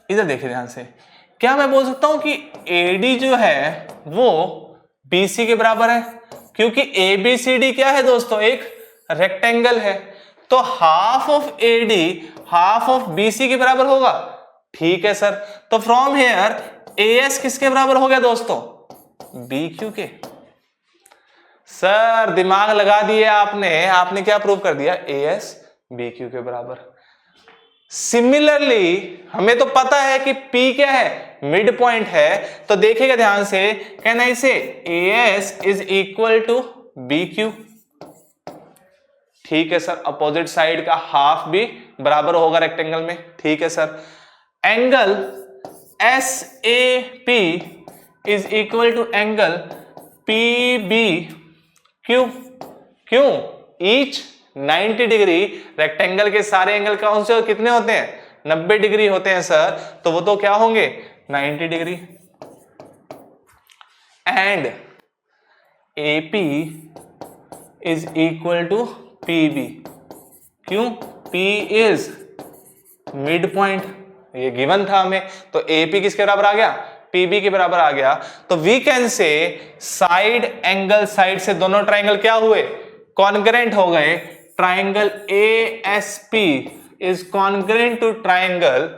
इधर देखिए ध्यान से, क्या मैं बोल सकता हूं कि AD जो है वो BC के बराबर है? क्योंकि ABCD क्या है दोस्तों? एक रेक्टेंगल है, तो half of AD half of BC के बराबर होगा। ठीक है सर, तो फ्रॉम हेयर AS किसके बराबर हो गया दोस्तों? BQ के। सर दिमाग लगा दिए आपने क्या प्रूव कर दिया? AS BQ के बराबर। सिमिलरली हमें तो पता है कि P क्या है? मिड पॉइंट है, तो देखिएगा ध्यान से, can I say AS is equal to BQ। ठीक है सर, अपोजिट साइड का हाफ भी बराबर होगा रेक्टेंगल में। ठीक है sir, angle SAP is equal to angle PBQ। क्यों? ईच 90 डिग्री, रेक्टेंगल के सारे एंगल कौन से कितने होते हैं? 90 डिग्री होते हैं सर, तो वो तो क्या होंगे? 90 degree. And AP is equal to PB। क्यों? P इज मिड पॉइंट, ये गिवन था हमें, तो AP किसके बराबर आ गया? PB के बराबर आ गया। तो we can say side angle side से दोनों ट्राइंगल क्या हुए? कॉन्करेंट हो गए। Triangle ASP is congruent to triangle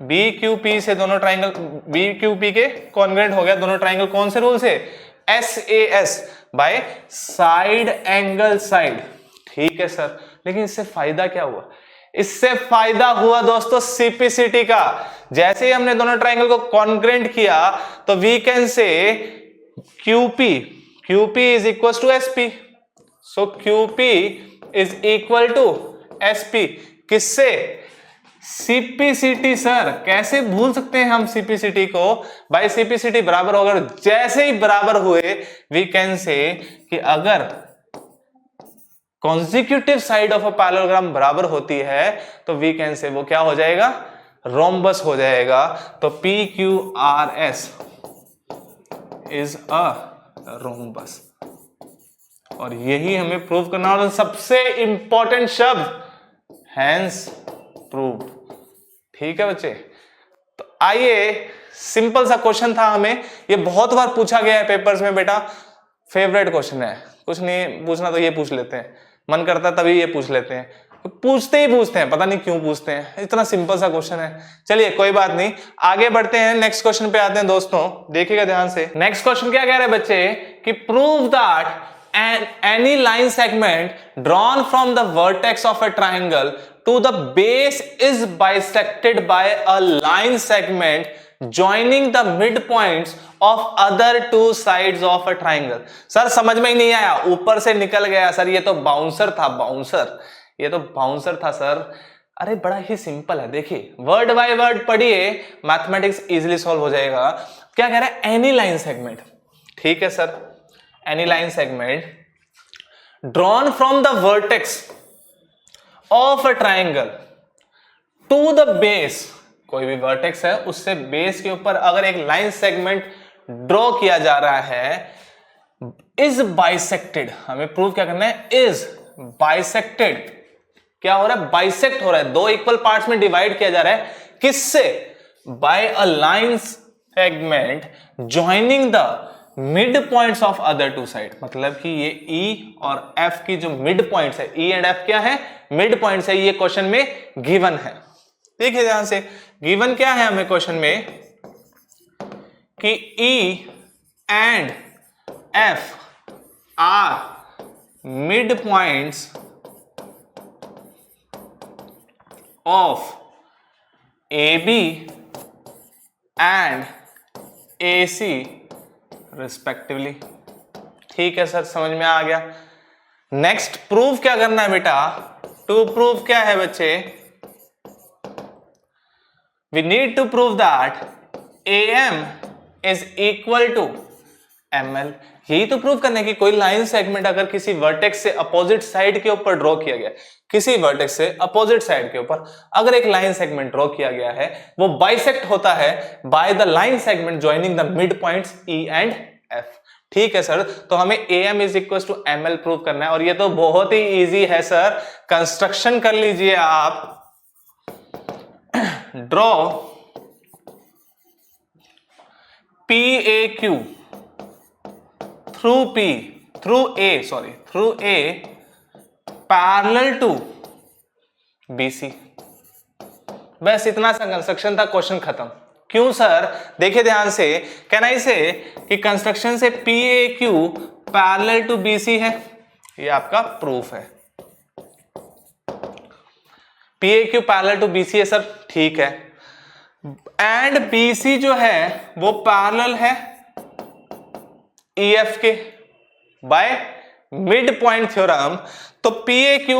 BQP से दोनों ट्राइंगल BQP के कॉन्करेंट हो गया दोनों ट्राइंगल। कौन से रूल से? SAS by side angle side. ठीक है सर, लेकिन इससे फायदा क्या हुआ? इससे फायदा हुआ दोस्तों सिपिसिटी का। जैसे ही हमने दोनों ट्राइंगल को कॉन्करेंट किया तो we can say QP is equal to SP। So QP is equal to SP। किससे? सीपीसीटी सर, कैसे भूल सकते हैं हम सीपीसीटी को भाई। सीपीसीटी बराबर होगा, जैसे ही बराबर हुए वी कैन से कि अगर consecutive side of a parallelogram बराबर होती है तो वी कैन से वो क्या हो जाएगा, रोम्बस हो जाएगा। तो P Q R S is a rhombus, और यही हमें प्रूव करना। और सबसे इंपॉर्टेंट शब्द हैंस प्रूव्ड। ठीक है बच्चे, तो आइए, सिंपल सा क्वेश्चन था, हमें ये बहुत बार पूछा गया है पेपर्स में बेटा, फेवरेट क्वेश्चन है, कुछ नहीं पूछना तो ये पूछ लेते हैं, मन करता है तभी ये पूछ लेते हैं, पूछते ही पूछते हैं, पता नहीं क्यों पूछते हैं, इतना सिंपल सा क्वेश्चन है। चलिए कोई बात नहीं, आगे बढ़ते हैं, नेक्स्ट क्वेश्चन पे आते हैं दोस्तों, देखिएगा ध्यान से। नेक्स्ट क्वेश्चन क्या कह रहे हैं बच्चे कि prove that any line segment drawn from the vertex of a triangle to the base is bisected by a line segment joining the midpoints of other two sides of a triangle। Sir समझ में ही नहीं आया, ऊपर से निकल गया सर, ये तो बाउंसर था, बाउंसर, ये तो बाउंसर था सर। अरे बड़ा ही सिंपल है, देखिए वर्ड बाय वर्ड पढ़िए, मैथमेटिक्स इजीली सॉल्व हो जाएगा। क्या कह रहा है, एनी लाइन सेगमेंट, ठीक है sir, any line segment drawn from the vertex of a triangle to the base, कोई भी vertex है उससे बेस के ऊपर अगर एक लाइन सेगमेंट ड्रॉ किया जा रहा है, is bisected, हमें प्रूव क्या करना है, is bisected, क्या हो रहा है, बाइसेक्ट हो रहा है, दो इक्वल पार्ट्स में डिवाइड किया जा रहा है, किससे, by a line segment joining the mid points of other two side. मतलब कि ये E और F की जो मिड पॉइंट्स है, E एंड F क्या है, मिड पॉइंट्स है, ये क्वेश्चन में गिवन है। देखिए ध्यान से, गिवन क्या है हमें क्वेश्चन में कि E and F are mid points of AB and AC respectively. ठीक है सर, समझ में आ गया। नेक्स्ट प्रूफ क्या करना है बेटा, टू प्रूफ क्या है बच्चे, we need to prove that AM is equal to ML। यही तो प्रूव करना है कि कोई लाइन सेगमेंट अगर किसी वर्टेक्स से अपोजिट साइड के ऊपर ड्रॉ किया गया, किसी वर्टेक्स से अपोजिट साइड के ऊपर अगर एक लाइन सेगमेंट ड्रॉ किया गया है, वो बाइसेक्ट होता है by the line segment joining the mid points E and F। ठीक है सर, तो हमें AM is equal to ML prove करना है, और ये तो बहुत ही इजी है सर, कंस्ट्रक्शन कर लीजिए आप। Draw PAQ through A parallel to BC। बस इतना सा कंस्ट्रक्शन था, क्वेश्चन खत्म। क्यों सर, देखिए ध्यान से, कहना इसे कि कंस्ट्रक्शन से PAQ पैरेलल टू BC है, ये आपका प्रूफ है। PAQ पैरेलल टू BC है सर, ठीक है, एंड BC जो है वो पैरेलल है EF के बाय मिड पॉइंट थ्योरम। तो PAQ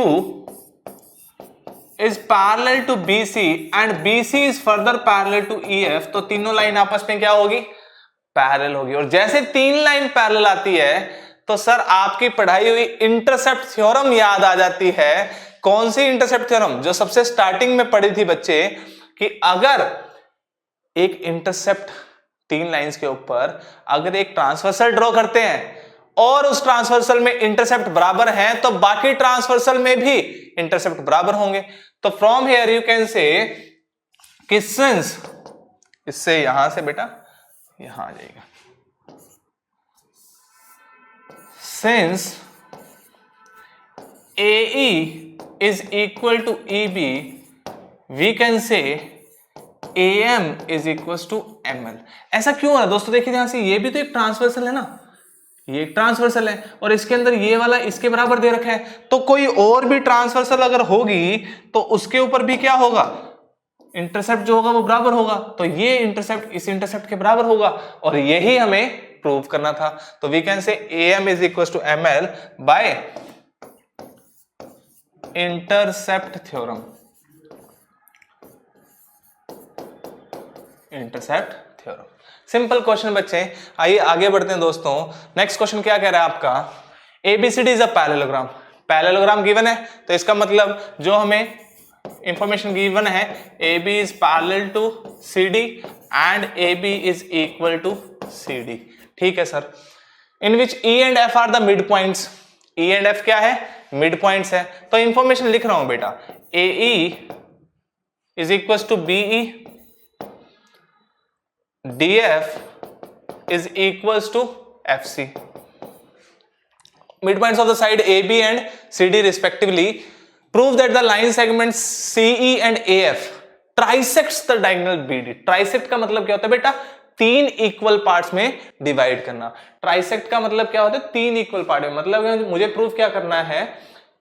is parallel to BC and BC is further parallel to EF। तो तीनों लाइन आपस में क्या होगी, पैरेलल होगी। और जैसे तीन लाइन पैरेलल आती है तो सर आपकी पढ़ाई हुई इंटरसेप्ट थ्योरम याद आ जाती है। कौन सी इंटरसेप्ट थ्योरम, जो सबसे स्टार्टिंग में पढ़ी थी बच्चे, कि अगर एक इंटरसेप्ट तीन लाइंस के ऊपर अगर एक ट्रांसवर्सल ड्रॉ करते हैं और उस ट्रांसवर्सल में इंटरसेप्ट बराबर है तो बाकी ट्रांसवर्सल में भी इंटरसेप्ट बराबर होंगे। तो from here you can say कि सिंस, इससे यहां से बेटा यहां आ जाएगा, since AE is equal to EB we can say AM is equal to ML। ऐसा क्यों है दोस्तों, देखिए ध्यान से, ये भी तो एक ट्रांसवर्सल है ना, ये एक ट्रांसवर्सल है और इसके अंदर ये वाला इसके बराबर दे रखा है, तो कोई और भी ट्रांसवर्सल अगर होगी तो उसके ऊपर भी क्या होगा, इंटरसेप्ट जो होगा वो बराबर होगा। तो ये इंटरसेप्ट इस इंटरसेप्ट के बराबर होगा और यही हमें प्रूव करना था। तो we can say AM is equal to ML by intercept theorem. Intercept theorem. Simple question बच्चे, आइए आगे बढ़ते हैं दोस्तों। नेक्स्ट क्वेश्चन क्या कह रहा है आपका, ABCD is a parallelogram. Parallelogram given है तो इसका मतलब जो हमें इंफॉर्मेशन गिवन है, AB is parallel to CD and AB is equal to CD। ठीक है sir. In which E and F are the mid points. E and F क्या है, मिड पॉइंट्स है। तो इंफॉर्मेशन लिख रहा हूं बेटा, AE is equal to BE, DF is equals to FC. Midpoints of the side AB and CD respectively. Prove that the line segments CE and AF trisects the diagonal BD. Trisect का मतलब क्या होता है बेटा, तीन इक्वल पार्ट्स में डिवाइड करना। ट्राइसेक्ट का मतलब क्या होता है, तीन इक्वल पार्ट में। मतलब मुझे प्रूफ क्या करना है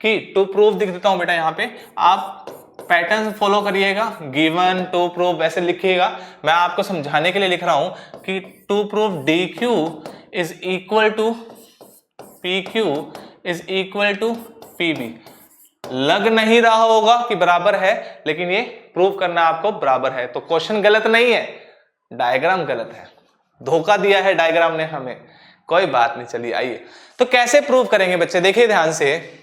कि टू प्रूफ दिख देता हूं बेटा, यहां पे आप पैटर्न फॉलो करिएगा, गिवन टू प्रूफ वैसे लिखिएगा। मैं आपको समझाने के लिए लिख रहा हूं कि to proof DQ is equal to PQ is equal to PB। लग नहीं रहा होगा कि बराबर है, लेकिन ये प्रूफ करना आपको बराबर है। तो क्वेश्चन गलत नहीं है, डायग्राम गलत है, धोखा दिया है डायग्राम ने हमें। कोई बात नहीं, चलिए आइए। तो कैसे प्रूव करेंगे बच्चे, देखिए ध्यान से।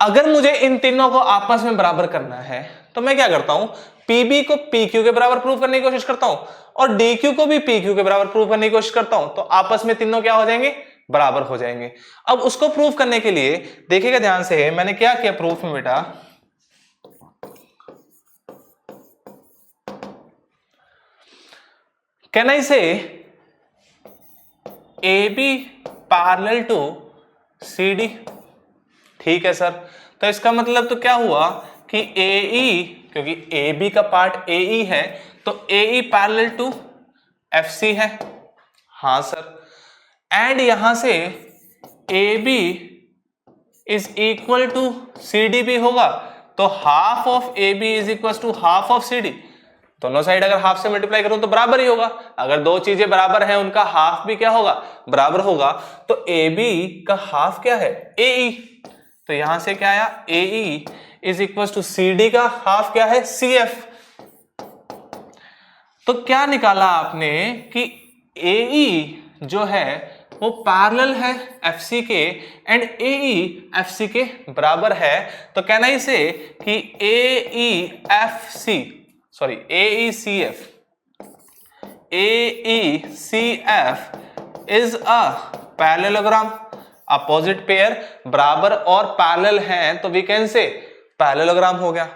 अगर मुझे इन तीनों को आपस में बराबर करना है तो मैं क्या करता हूं, PB को PQ के बराबर प्रूव करने की कोशिश करता हूं और DQ को भी PQ के बराबर प्रूव करने की कोशिश करता हूं। तो आपस में तीनों क्या हो जाएंगे, बराबर हो जाएंगे। अब उसको प्रूव करने के लिए देखिएगा ध्यान से, मैंने क्या किया प्रूफ में बेटा, कैन आई से AB पैरेलल टू CD। ठीक है सर। तो इसका मतलब तो क्या हुआ कि AE, क्योंकि AB का पार्ट AE है तो AE पैरेलल टू FC है। हाँ सर। एंड यहां से AB is equal to CD भी होगा, तो half of AB is equal to half of CD। दोनों साइड अगर हाफ से मल्टीप्लाई करूं तो बराबर ही होगा। अगर दो चीजें बराबर हैं, उनका हाफ भी क्या होगा, बराबर होगा। तो AB का हाफ क्या है, AE। तो यहां से क्या आया, AE is equal to CD का हाफ क्या है, CF। तो क्या निकाला आपने कि AE जो है वो पैरेलल है FC के एंड AE FC के बराबर है। तो कहना इसे कि AECF is a parallelogram. Opposite pair बराबर और पैरेलल हैं तो वी कैन से पैरेललोग्राम हो गया।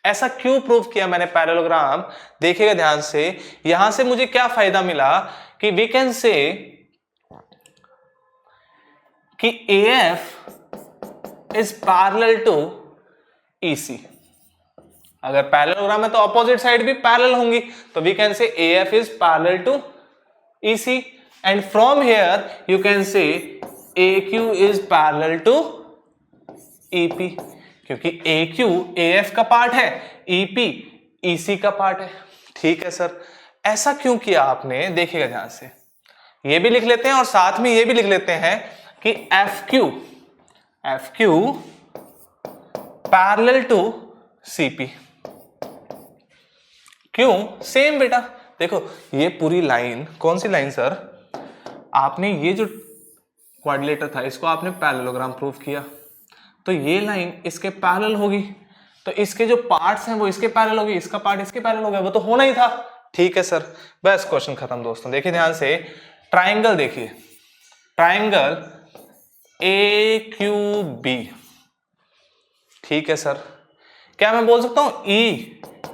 ऐसा क्यों प्रूव किया मैंने पैरेललोग्राम, देखिएगा ध्यान से। यहां से मुझे क्या फायदा मिला कि वी कैन से कि AF is parallel to EC। अगर पैरेललोग्राम है तो अपोजिट साइड भी पैरेलल होंगी, तो we can say AF is parallel to EC and from here you can say AQ is parallel to EP, क्योंकि AQ AF का पार्ट है, EP EC का पार्ट है। ठीक है सर। ऐसा क्यों किया आपने, देखिएगा ध्यान से। ये भी लिख लेते हैं और साथ में ये भी लिख लेते हैं कि FQ पैरेलल टू CP। क्यों, सेम बेटा। देखो ये पूरी लाइन, कौन सी लाइन सर, आपने ये जो क्वाड्रिलेटर था इसको आपने पैरेललोग्राम प्रूफ किया, तो ये लाइन इसके पैरेलल होगी, तो इसके जो पार्ट्स हैं वो इसके पैरेलल होगी, इसका पार्ट इसके पैरेलल हो गया, वो तो होना ही था। ठीक है सर, बस क्वेश्चन खत्म दोस्तों। देखिए ध्यान से, ट्राइंगल देखिए, ट्राइंगल AQB। ठीक है सर। क्या मैं बोल सकता हूं E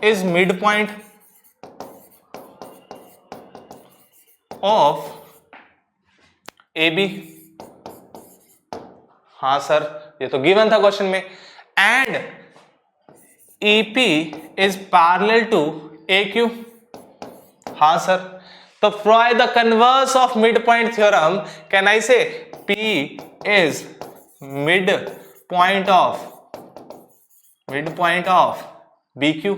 is mid point of AB। हाँ सर, ये तो गिवन था क्वेश्चन में। And EP is parallel to AQ। हाँ सर। तो from the converse of mid point theorem can I say P is mid point of BQ।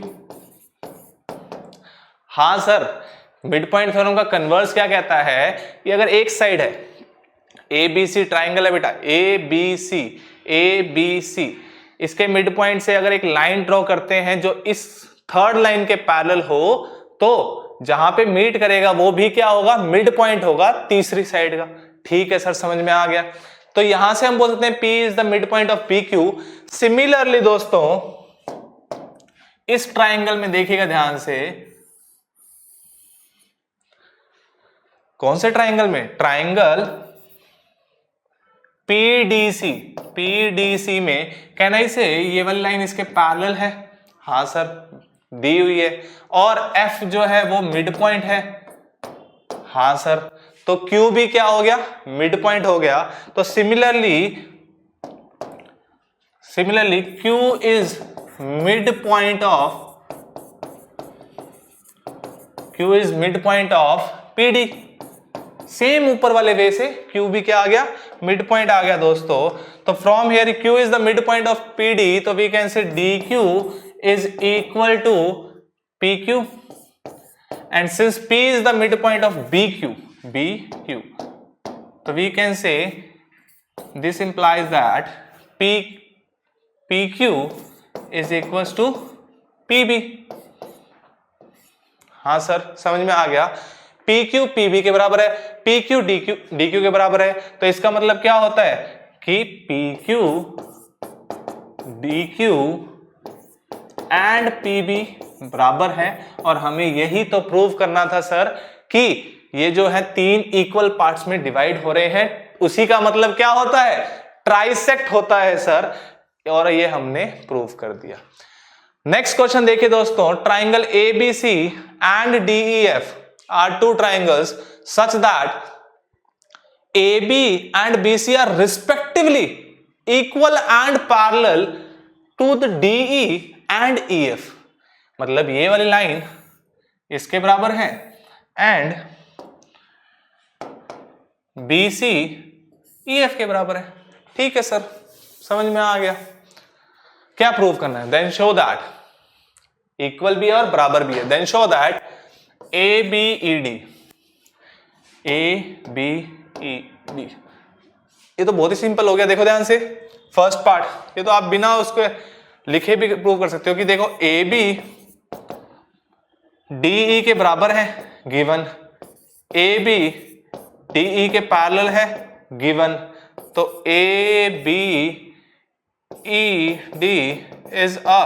हाँ सर, मिड पॉइंट थ्योरम का कन्वर्स क्या कहता है कि अगर एक साइड है ABC, ट्राइंगल है बेटा ABC, इसके मिड पॉइंट से अगर एक लाइन ड्रॉ करते हैं जो इस थर्ड लाइन के पैरेलल हो तो जहां पे मीट करेगा वो भी क्या होगा, मिड पॉइंट होगा तीसरी साइड का। ठीक है सर, समझ में आ गया। तो यहां से हम बोल सकते हैं P is the mid point of PQ। Similarly दोस्तों इस ट्राइंगल में देखिएगा ध्यान से, कौन से ट्राइंगल में, ट्राइंगल पीडीसी में कहना इसे ये वाली लाइन इसके पैरेलल है, हाँ सर दी हुई है, और F जो है वो मिड पॉइंट है, हाँ सर। तो Q भी क्या हो गया, मिड पॉइंट हो गया। तो similarly Q is mid point of PD। Same ऊपर वाले वे से Q भी क्या आ गया, मिड पॉइंट आ गया दोस्तों। तो from here Q is the mid point of PD, तो we can say DQ is equal to PQ, and since P is the midpoint of BQ, so we can say this implies that PQ is equals to PB। हाँ सर समझ में आ गया, PQ PB के बराबर है, PQ DQ के बराबर है। तो इसका मतलब क्या होता है कि PQ DQ एंड PB बराबर है। और हमें यही तो प्रूव करना था सर कि ये जो है तीन इक्वल पार्ट्स में डिवाइड हो रहे हैं, उसी का मतलब क्या होता है, ट्राइसेक्ट होता है सर, और ये हमने प्रूव कर दिया। नेक्स्ट क्वेश्चन देखिए दोस्तों, triangle ABC and DEF are two triangles such that AB and BC are respectively equal and parallel to the DE and EF। मतलब ये वाली लाइन इसके बराबर है एंड BC EF के बराबर है। ठीक है सर, समझ में आ गया। क्या प्रूव करना है, देन शो दैट इक्वल भी है और बराबर भी है। देन शो दैट ABED ये तो बहुत ही सिंपल हो गया। देखो ध्यान से, फर्स्ट पार्ट ये तो आप बिना उसके लिखे भी प्रूव कर सकते हो कि देखो AB DE के बराबर है गिवन, AB DE के पैरेलल है गिवन, तो ABED is a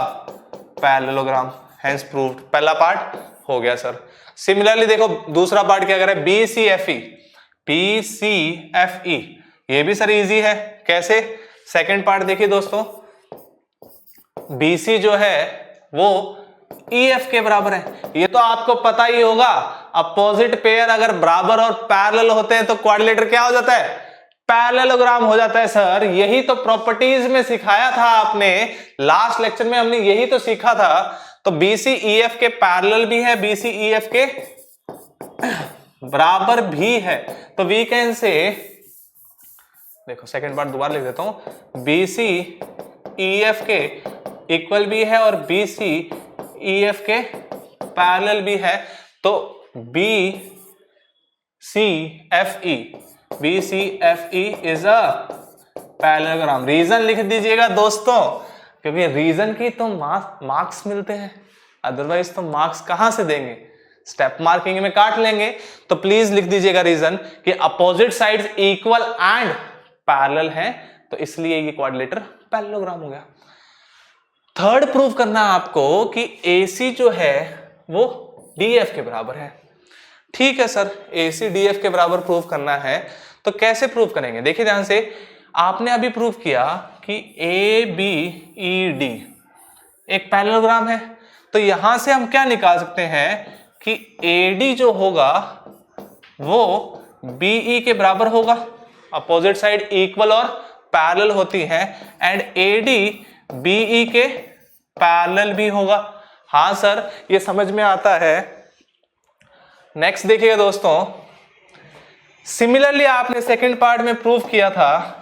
parallelogram, hence proved. पहला पार्ट हो गया सर। सिमिलरली देखो दूसरा पार्ट क्या कर रहा है, BCFE ये भी सर इजी है। कैसे, सेकंड पार्ट देखिए दोस्तों, BC जो है वो EF के बराबर है। ये तो आपको पता ही होगा, अपोजिट पेयर अगर बराबर और पैरेलल होते हैं तो क्वाड्रिलेटर क्या हो जाता है, पैरेललोग्राम हो जाता है सर। यही तो प्रॉपर्टीज में सिखाया था आपने, लास्ट लेक्चर में हमने यही तो सीखा था। तो BC EF के पैरेलल भी है, BC EF के बराबर भी है। तो वी कैन से, देखो सेकंड पार्ट दोबारा लिख देता हूं, BC EF के इक्वल भी है और BC EF के पैरेलल भी है। तो BCFE is a parallelogram. Reason लिख दीजिएगा दोस्तों, क्योंकि रीजन की तो मार्क्स मिलते हैं, अदरवाइज तो मार्क्स कहां से देंगे, स्टेप मार्किंग में काट लेंगे। तो प्लीज लिख दीजिएगा रीजन कि opposite sides equal and parallel हैं, तो इसलिए ये क्वाड्रिलेटर पैरेललोग्राम हो गया। थर्ड प्रूव करना आपको कि AC जो है वो DF के बराबर है। ठीक है सर, AC DF के बराबर प्रूव करना है, तो कैसे प्रूव करेंगे, देखिए ध्यान से। आपने अभी प्रूव किया कि ABED एक पैरेललोग्राम है, तो यहां से हम क्या निकाल सकते हैं कि AD जो होगा वो BE के बराबर होगा, अपोजिट साइड इक्वल और पैरेलल होती है, एंड AD BE के पैरेलल भी होगा। हाँ सर, ये समझ में आता है। नेक्स्ट देखिएगा दोस्तों, सिमिलरली आपने सेकंड पार्ट में प्रूव किया था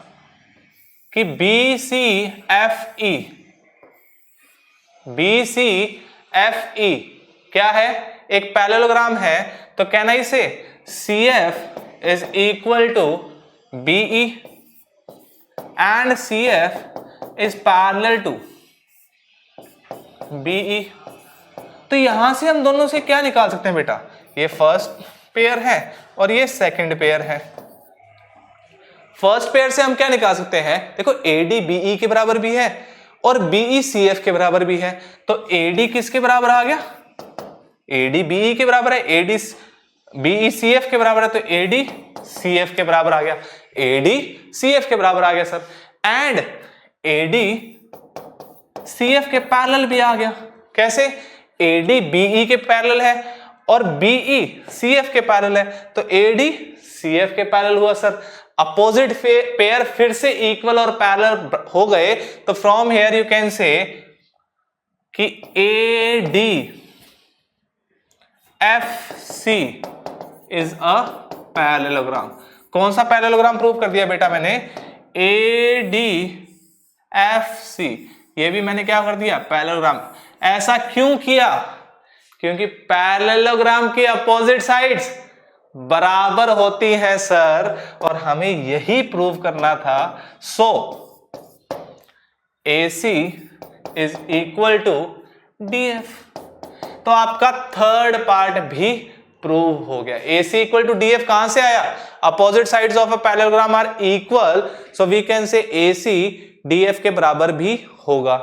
कि BCFE क्या है, एक पैरेललोग्राम है। तो can I say CF is equal to BE and CF is parallel to BE। तो यहां से हम दोनों से क्या निकाल सकते हैं बेटा, ये फर्स्ट पेयर है और ये सेकंड पेयर है। फर्स्ट पेयर से हम क्या निकाल सकते हैं, देखो AD BE के बराबर भी है और BE CF के बराबर भी है, तो AD किसके बराबर आ गया, AD BE के बराबर है, AD BE CF के बराबर है, तो AD CF के बराबर आ गया, AD CF के बराबर आ गया सर। एंड AD CF के पैरेलल भी आ गया, कैसे, AD BE के पैरेलल है और BE CF के पैरेलल है, तो AD CF के पैरेलल हुआ सर। अपोजिट पेयर फिर से इक्वल और पैरेलल हो गए, तो from here you can say कि AD FC is a parallelogram. कौन सा पैरेललोग्राम प्रूव कर दिया बेटा मैंने, AD FC, ये भी मैंने क्या कर दिया, पैरेललोग्राम। ऐसा क्यों किया, क्योंकि पैरेललोग्राम की अपोजिट साइड्स बराबर होती है सर, और हमें यही प्रूव करना था। So AC is equal to DF, तो आपका थर्ड पार्ट भी प्रूव हो गया। AC इक्वल टू DF कहां से आया, opposite sides of a parallelogram are equal, so we can say AC DF के बराबर भी होगा।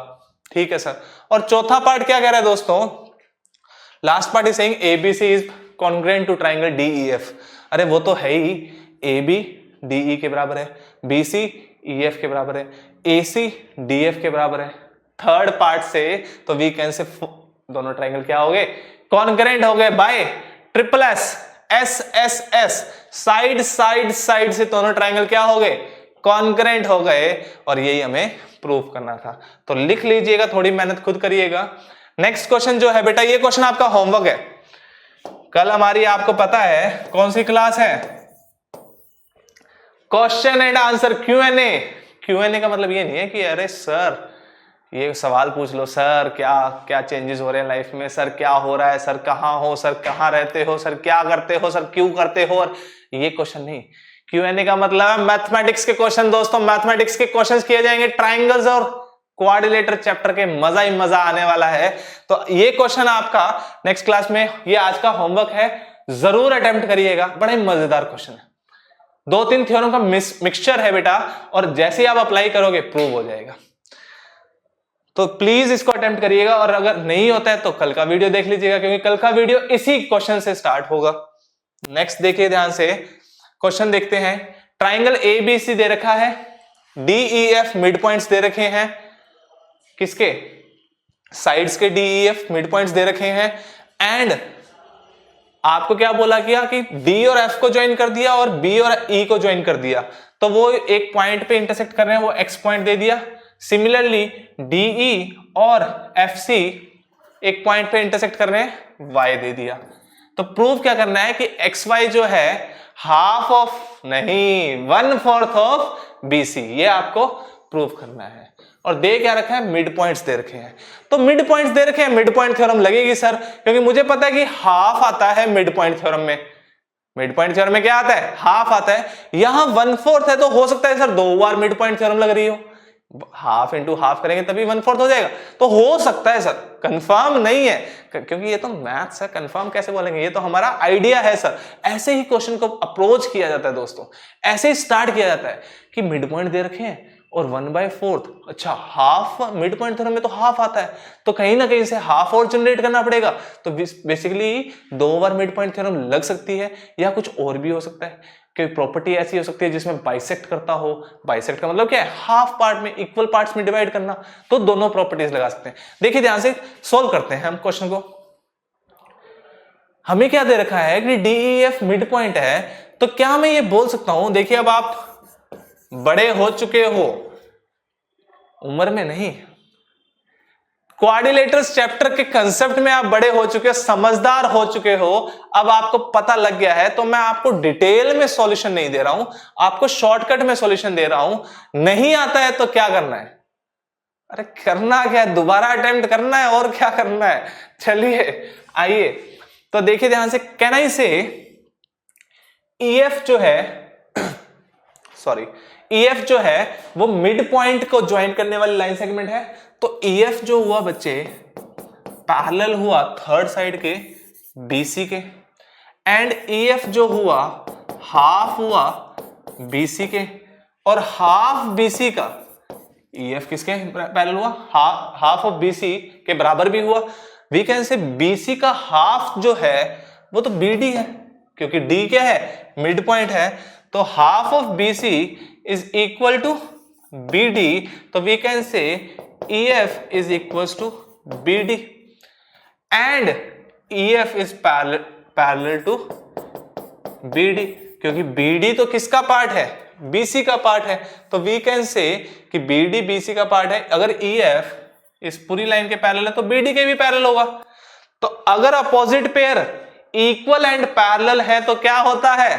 ठीक है सर। और चौथा पार्ट क्या कह रहा है दोस्तों, last part is saying ABC is congruent to triangle DEF। अरे वो तो है ही, AB DE के बराबर है, BC EF के बराबर है, AC DF के बराबर है। थर्ड पार्ट से तो वी कैन से दोनों ट्राइंगल क्या हो गए, कॉन्ग्रुएंट हो गए bye triple S, side side side से दोनों ट्राइंगल क्या हो गए, कॉन्ग्रुएंट हो गए, और यही हमें प्रूव करना था। तो लिख लीजिएगा, थोड़ी मेहनत खुद करिएगा। नेक्स्ट क्वेश्चन जो है बेटा, ये क्वेश्चन आपका होमवर्क है। कल हमारी आपको पता है कौन सी क्लास है, question and answer Q&A। Q&A का मतलब ये नहीं है कि अरे सर ये सवाल पूछ लो, सर क्या क्या चेंजेस हो रहे हैं लाइफ में, सर क्या हो रहा है, सर कहाँ हो, सर कहाँ रहते हो, सर क्या करते हो, सर क्यों करते हो, और ये क्वेश्चन नहीं। Q&A का मतलब है मैथमेटिक्स के क्वेश्चन। दोस्तों मैथमेटिक्स के क्वेश्चंस किए जाएंगे ट्राइंगल्स और क्वाड्रिलेटर चैप्टर के, मजा ही मजा आने वाला है। तो ये क्वेश्चन आपका नेक्स्ट क्लास में, ये आज का होमवर्क है, जरूर अटेम्प्ट करिएगा, बड़ा ही मजेदार क्वेश्चन है। 2-3 थ्योरम का मिक्सचर है बेटा, और जैसे ही आप अप्लाई करोगे प्रूव हो जाएगा। तो प्लीज इसको अटेम्प्ट करिएगा, और अगर नहीं होता है तो कल का वीडियो देख लीजिएगा, क्योंकि कल का वीडियो इसी क्वेश्चन से स्टार्ट होगा। नेक्स्ट देखिए ध्यान से, क्वेश्चन देखते हैं। ट्राइंगल ABC दे रखा है, DEF मिड पॉइंट्स दे रखे हैं, किसके, साइड्स के DEF मिड पॉइंट्स दे रखे हैं, एंड आपको क्या बोला किया कि D और F को ज्वाइन कर दिया और B और E को ज्वाइन कर दिया, तो वो एक पॉइंट पे इंटरसेक्ट कर रहे हैं, वो X पॉइंट दे दिया। सिमिलरली DE और FC एक पॉइंट पे इंटरसेक्ट कर रहे हैं, Y दे दिया। तो प्रूव क्या करना है कि XY जो है हाफ ऑफ नहीं 1/4 ऑफ BC, ये आपको प्रूव करना है। और दे क्या रखा है, मिड पॉइंट्स दे रखे हैं। तो मिड पॉइंट्स दे रखे हैं, मिड पॉइंट थ्योरम लगेगी सर, क्योंकि मुझे पता है कि हाफ आता है मिड पॉइंट थ्योरम में। मिड पॉइंट थ्योरम में क्या आता है, हाफ आता है। यहां 1/4 है, तो हो सकता है सर 2 बार मिड पॉइंट थ्योरम लग रही हो, हाफ इंटू हाफ करेंगे तभी 1/4 हो जाएगा। तो हो सकता है सर, कंफर्म नहीं है, क्योंकि ये तो मैथ्स है, कंफर्म कैसे बोलेंगे, ये तो हमारा आइडिया है सर। ऐसे ही क्वेश्चन को अप्रोच किया जाता है दोस्तों, ऐसे ही स्टार्ट किया जाता है कि मिड पॉइंट दे रखे हैं और 1/4, अच्छा हाफ, मिड पॉइंट थ्योरम में तो हाफ आता है, तो कहीं ना कहीं से हाफ और जनरेट करना पड़ेगा। तो बेसिकली 2 बार मिड पॉइंट थ्योरम लग सकती है, या कुछ और भी हो सकता है। कोई प्रॉपर्टी ऐसी हो सकती है जिसमें बाइसेक्ट करता हो, बाइसेक्ट का मतलब क्या है, हाफ पार्ट में इक्वल पार्ट्स में डिवाइड करना, तो दोनों प्रॉपर्टीज लगा सकते हैं। देखिए ध्यान से सोल्व करते हैं हम क्वेश्चन को। हमें क्या दे रखा है कि DEF मिड पॉइंट है, तो क्या मैं ये बोल सकता हूं, देखिए अब आप बड़े हो चुके हो, उम्र में नहीं, क्वाड्रिलेटरल्स चैप्टर के कंसेप्ट में आप बड़े हो चुके हो, समझदार हो चुके हो, अब आपको पता लग गया है। तो मैं आपको डिटेल में सॉल्यूशन नहीं दे रहा हूं, आपको शॉर्टकट में सॉल्यूशन दे रहा हूं। नहीं आता है तो क्या करना है, अरे करना क्या है, दोबारा अटेम्प्ट करना है, और क्या करना है। चलिए आइए, तो देखिए ध्यान से, कैन आई से EF जो है सॉरी EF जो है वो मिड पॉइंट को ज्वाइन करने वाली लाइन सेगमेंट है। तो EF जो हुआ बच्चे, पैरेलल हुआ थर्ड साइड के BC के, एंड EF जो हुआ हाफ हुआ BC के, और हाफ BC का EF किसके पैरेलल हुआ, हाफ ऑफ BC के बराबर भी हुआ। वी कैन से BC का हाफ जो है वो तो BD है, क्योंकि D क्या है, मिड पॉइंट है, तो half of BC is equal to BD, तो we can say EF is equal to BD and EF is parallel to BD, क्योंकि BD तो किसका पार्ट है, BC का पार्ट है, तो वी कैन से कि BD BC का पार्ट है। अगर EF इस पूरी लाइन के पैरेलल है तो BD के भी पैरेलल होगा। तो अगर opposite pair equal and parallel है तो क्या होता है,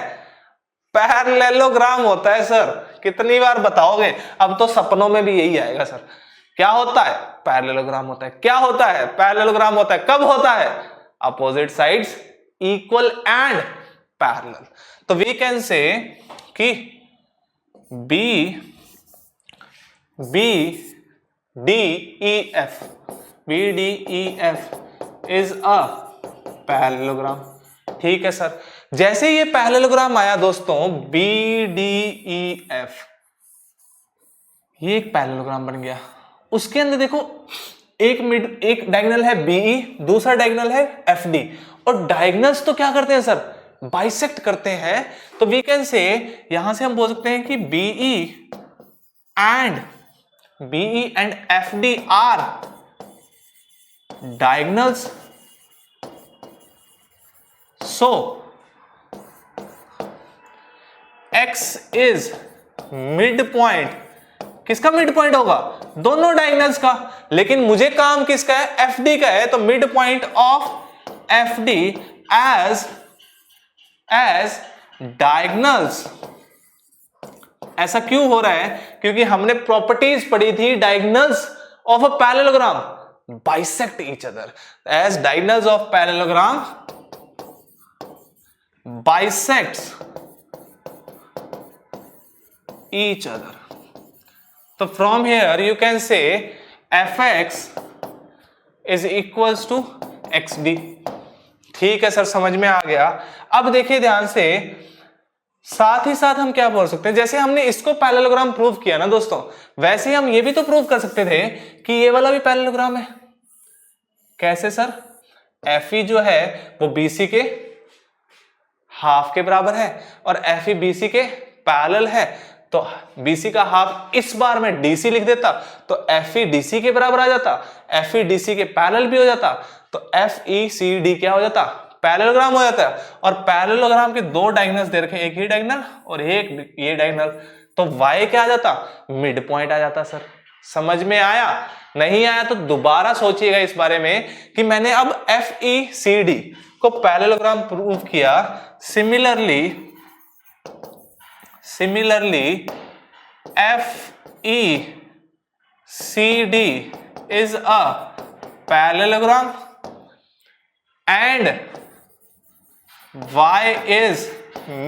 पैरेललोग्राम होता है सर। कितनी बार बताओगे, अब तो सपनों में भी यही आएगा सर। क्या होता है, पैरेललोग्राम होता है। क्या होता है, पैरेललोग्राम होता है। कब होता है, opposite sides equal and parallel. तो वी कैन से कि BDEF इज अ पैरेललोग्राम। ठीक है सर। जैसे ये पैरेललोग्राम आया दोस्तों BDEF, ये एक पैरेललोग्राम बन गया। उसके अंदर देखो एक डायगोनल है BE, दूसरा डायगोनल है FD, और डायगोनल्स तो क्या करते हैं सर, बाइसेक्ट करते हैं। तो वी कैन से यहां से हम बोल सकते हैं कि BE and FD are diagonals. So X is mid point. किसका मिड पॉइंट होगा, दोनों डायगोनल्स का, लेकिन मुझे काम किसका है, FD का है। तो mid point of FD as diagonals. ऐसा क्यों हो रहा है, क्योंकि हमने प्रॉपर्टीज पढ़ी थी diagonals of a parallelogram bisect each other, as diagonals of parallelogram bisects each other. So from here you can say fx is equals to xd. ठीक है सर, समझ में आ गया। अब देखिए ध्यान से, साथ ही साथ हम क्या बोल सकते हैं, जैसे हमने इसको पैरेललोग्राम प्रूव किया ना दोस्तों, वैसे ही हम ये भी तो प्रूव कर सकते थे कि ये वाला भी पैरेललोग्राम है। कैसे सर, FE जो है वो BC के हाफ के बराबर है और FE BC के पैरेलल है, तो BC का हाफ इस बार में DC लिख देता तो FE DC के बराबर आ जाता, FE DC के पैरेलल भी हो जाता, तो FECD क्या हो जाता, पैरेललोग्राम हो जाता है। और पैरेललोग्राम के दो डायगोनल्स दे रखे, एक ही डायगोनल और एक ये डायगोनल, तो Y क्या आ जाता, मिड पॉइंट आ जाता। सर समझ में आया, नहीं आया तो दोबारा सोचिएगा इस बारे में कि मैंने अब FECD को पैरेललोग्राम प्रूव किया। Similarly FECD is a parallelogram and Y is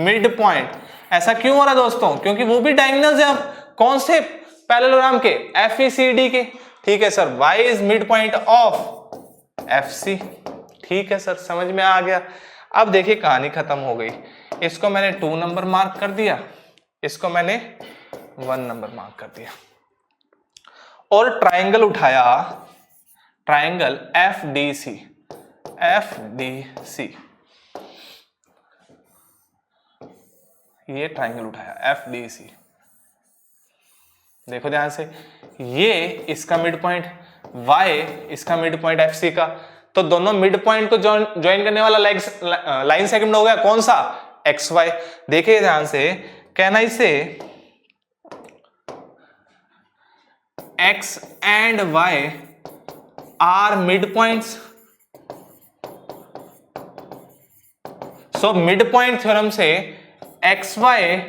midpoint। ऐसा क्यों हो रहा है दोस्तों, क्योंकि वो भी डायगोनल्स है। कौन से पैरेललोग्राम के, FECD के। ठीक है sir, Y is midpoint of FC। ठीक है सर, समझ में आ गया। अब देखिए कहानी खत्म हो गई। इसको मैंने 2 नंबर मार्क कर दिया, इसको मैंने 1 नंबर मार्क कर दिया, और ट्रायंगल उठाया, ट्रायंगल FDC। ये ट्रायंगल उठाया FDC। देखो ध्यान से, ये इसका मिड पॉइंट, Y इसका मिड पॉइंट FC का, तो दोनों मिड पॉइंट को ज्वाइन करने वाला लाइन सेगमेंट हो गया कौन सा, XY। देखिए ध्यान से, कहना इसे X and Y are midpoints। So midpoint theorem से XY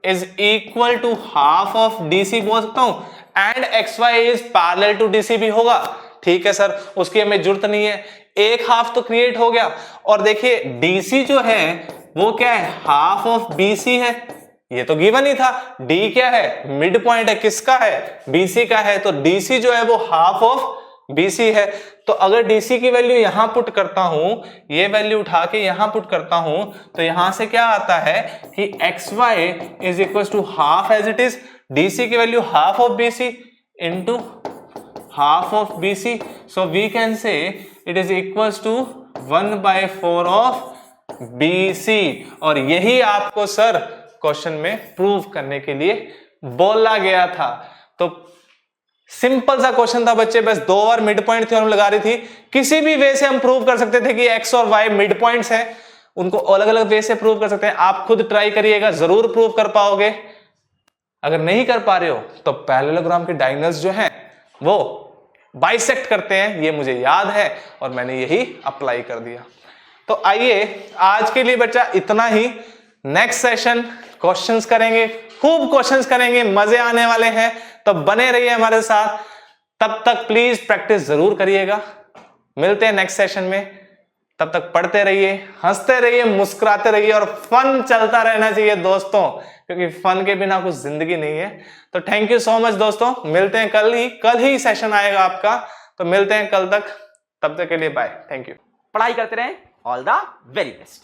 is equal to half of DC बोल सकता हूं, and XY is parallel to DC भी होगा। ठीक है सर, उसकी हमें जरूरत नहीं है, एक हाफ तो क्रिएट हो गया। और देखिए DC जो है वो क्या है, हाफ ऑफ BC है, ये तो गिवन ही था। D क्या है, मिड पॉइंट है, किसका है, BC का है, तो DC जो है वो हाफ ऑफ BC है, तो अगर DC की वैल्यू यहां पुट करता हूं, ये वैल्यू उठा के यहां पुट करता हूं, तो यहां से क्या आता है कि XY is equal to half as it is, DC की value half of BC into half of BC, so we can say it is equal to 1/4 of BC, और यही आपको सर क्वेश्चन में प्रूव करने के लिए बोला गया था। तो सिंपल सा क्वेश्चन था बच्चे, बस 2 बार मिड पॉइंट थ्योरम लगा रही थी। किसी भी वे से हम प्रूव कर सकते थे कि x और y मिड पॉइंट्स हैं, उनको अलग अलग वे से प्रूव कर सकते हैं। आप खुद ट्राई करिएगा, जरूर प्रूव कर पाओगे। अगर नहीं कर पा रहे हो तो पैरेललोग्राम के डायगोनल्स जो हैं वो बाइसेक्ट करते हैं, ये मुझे याद है और मैंने यही अप्लाई कर दिया। तो आइए आज के लिए बच्चा इतना ही। नेक्स्ट सेशन क्वेश्चंस करेंगे, खूब क्वेश्चंस करेंगे, मजे आने वाले हैं, तो बने रहिए हमारे साथ। तब तक प्लीज प्रैक्टिस जरूर करिएगा। मिलते हैं नेक्स्ट सेशन में, तब तक पढ़ते रहिए, हंसते रहिए, मुस्कुराते रहिए और फन चलता रहना चाहिए दोस्तों, क्योंकि फन के बिना कुछ जिंदगी नहीं है। तो थैंक यू सो मच दोस्तों, मिलते हैं कल ही सेशन आएगा आपका, तो मिलते हैं कल तक, तब तक के लिए बाय, थैंक यू। पढ़ाई करते रहें, ऑल द वेरी बेस्ट।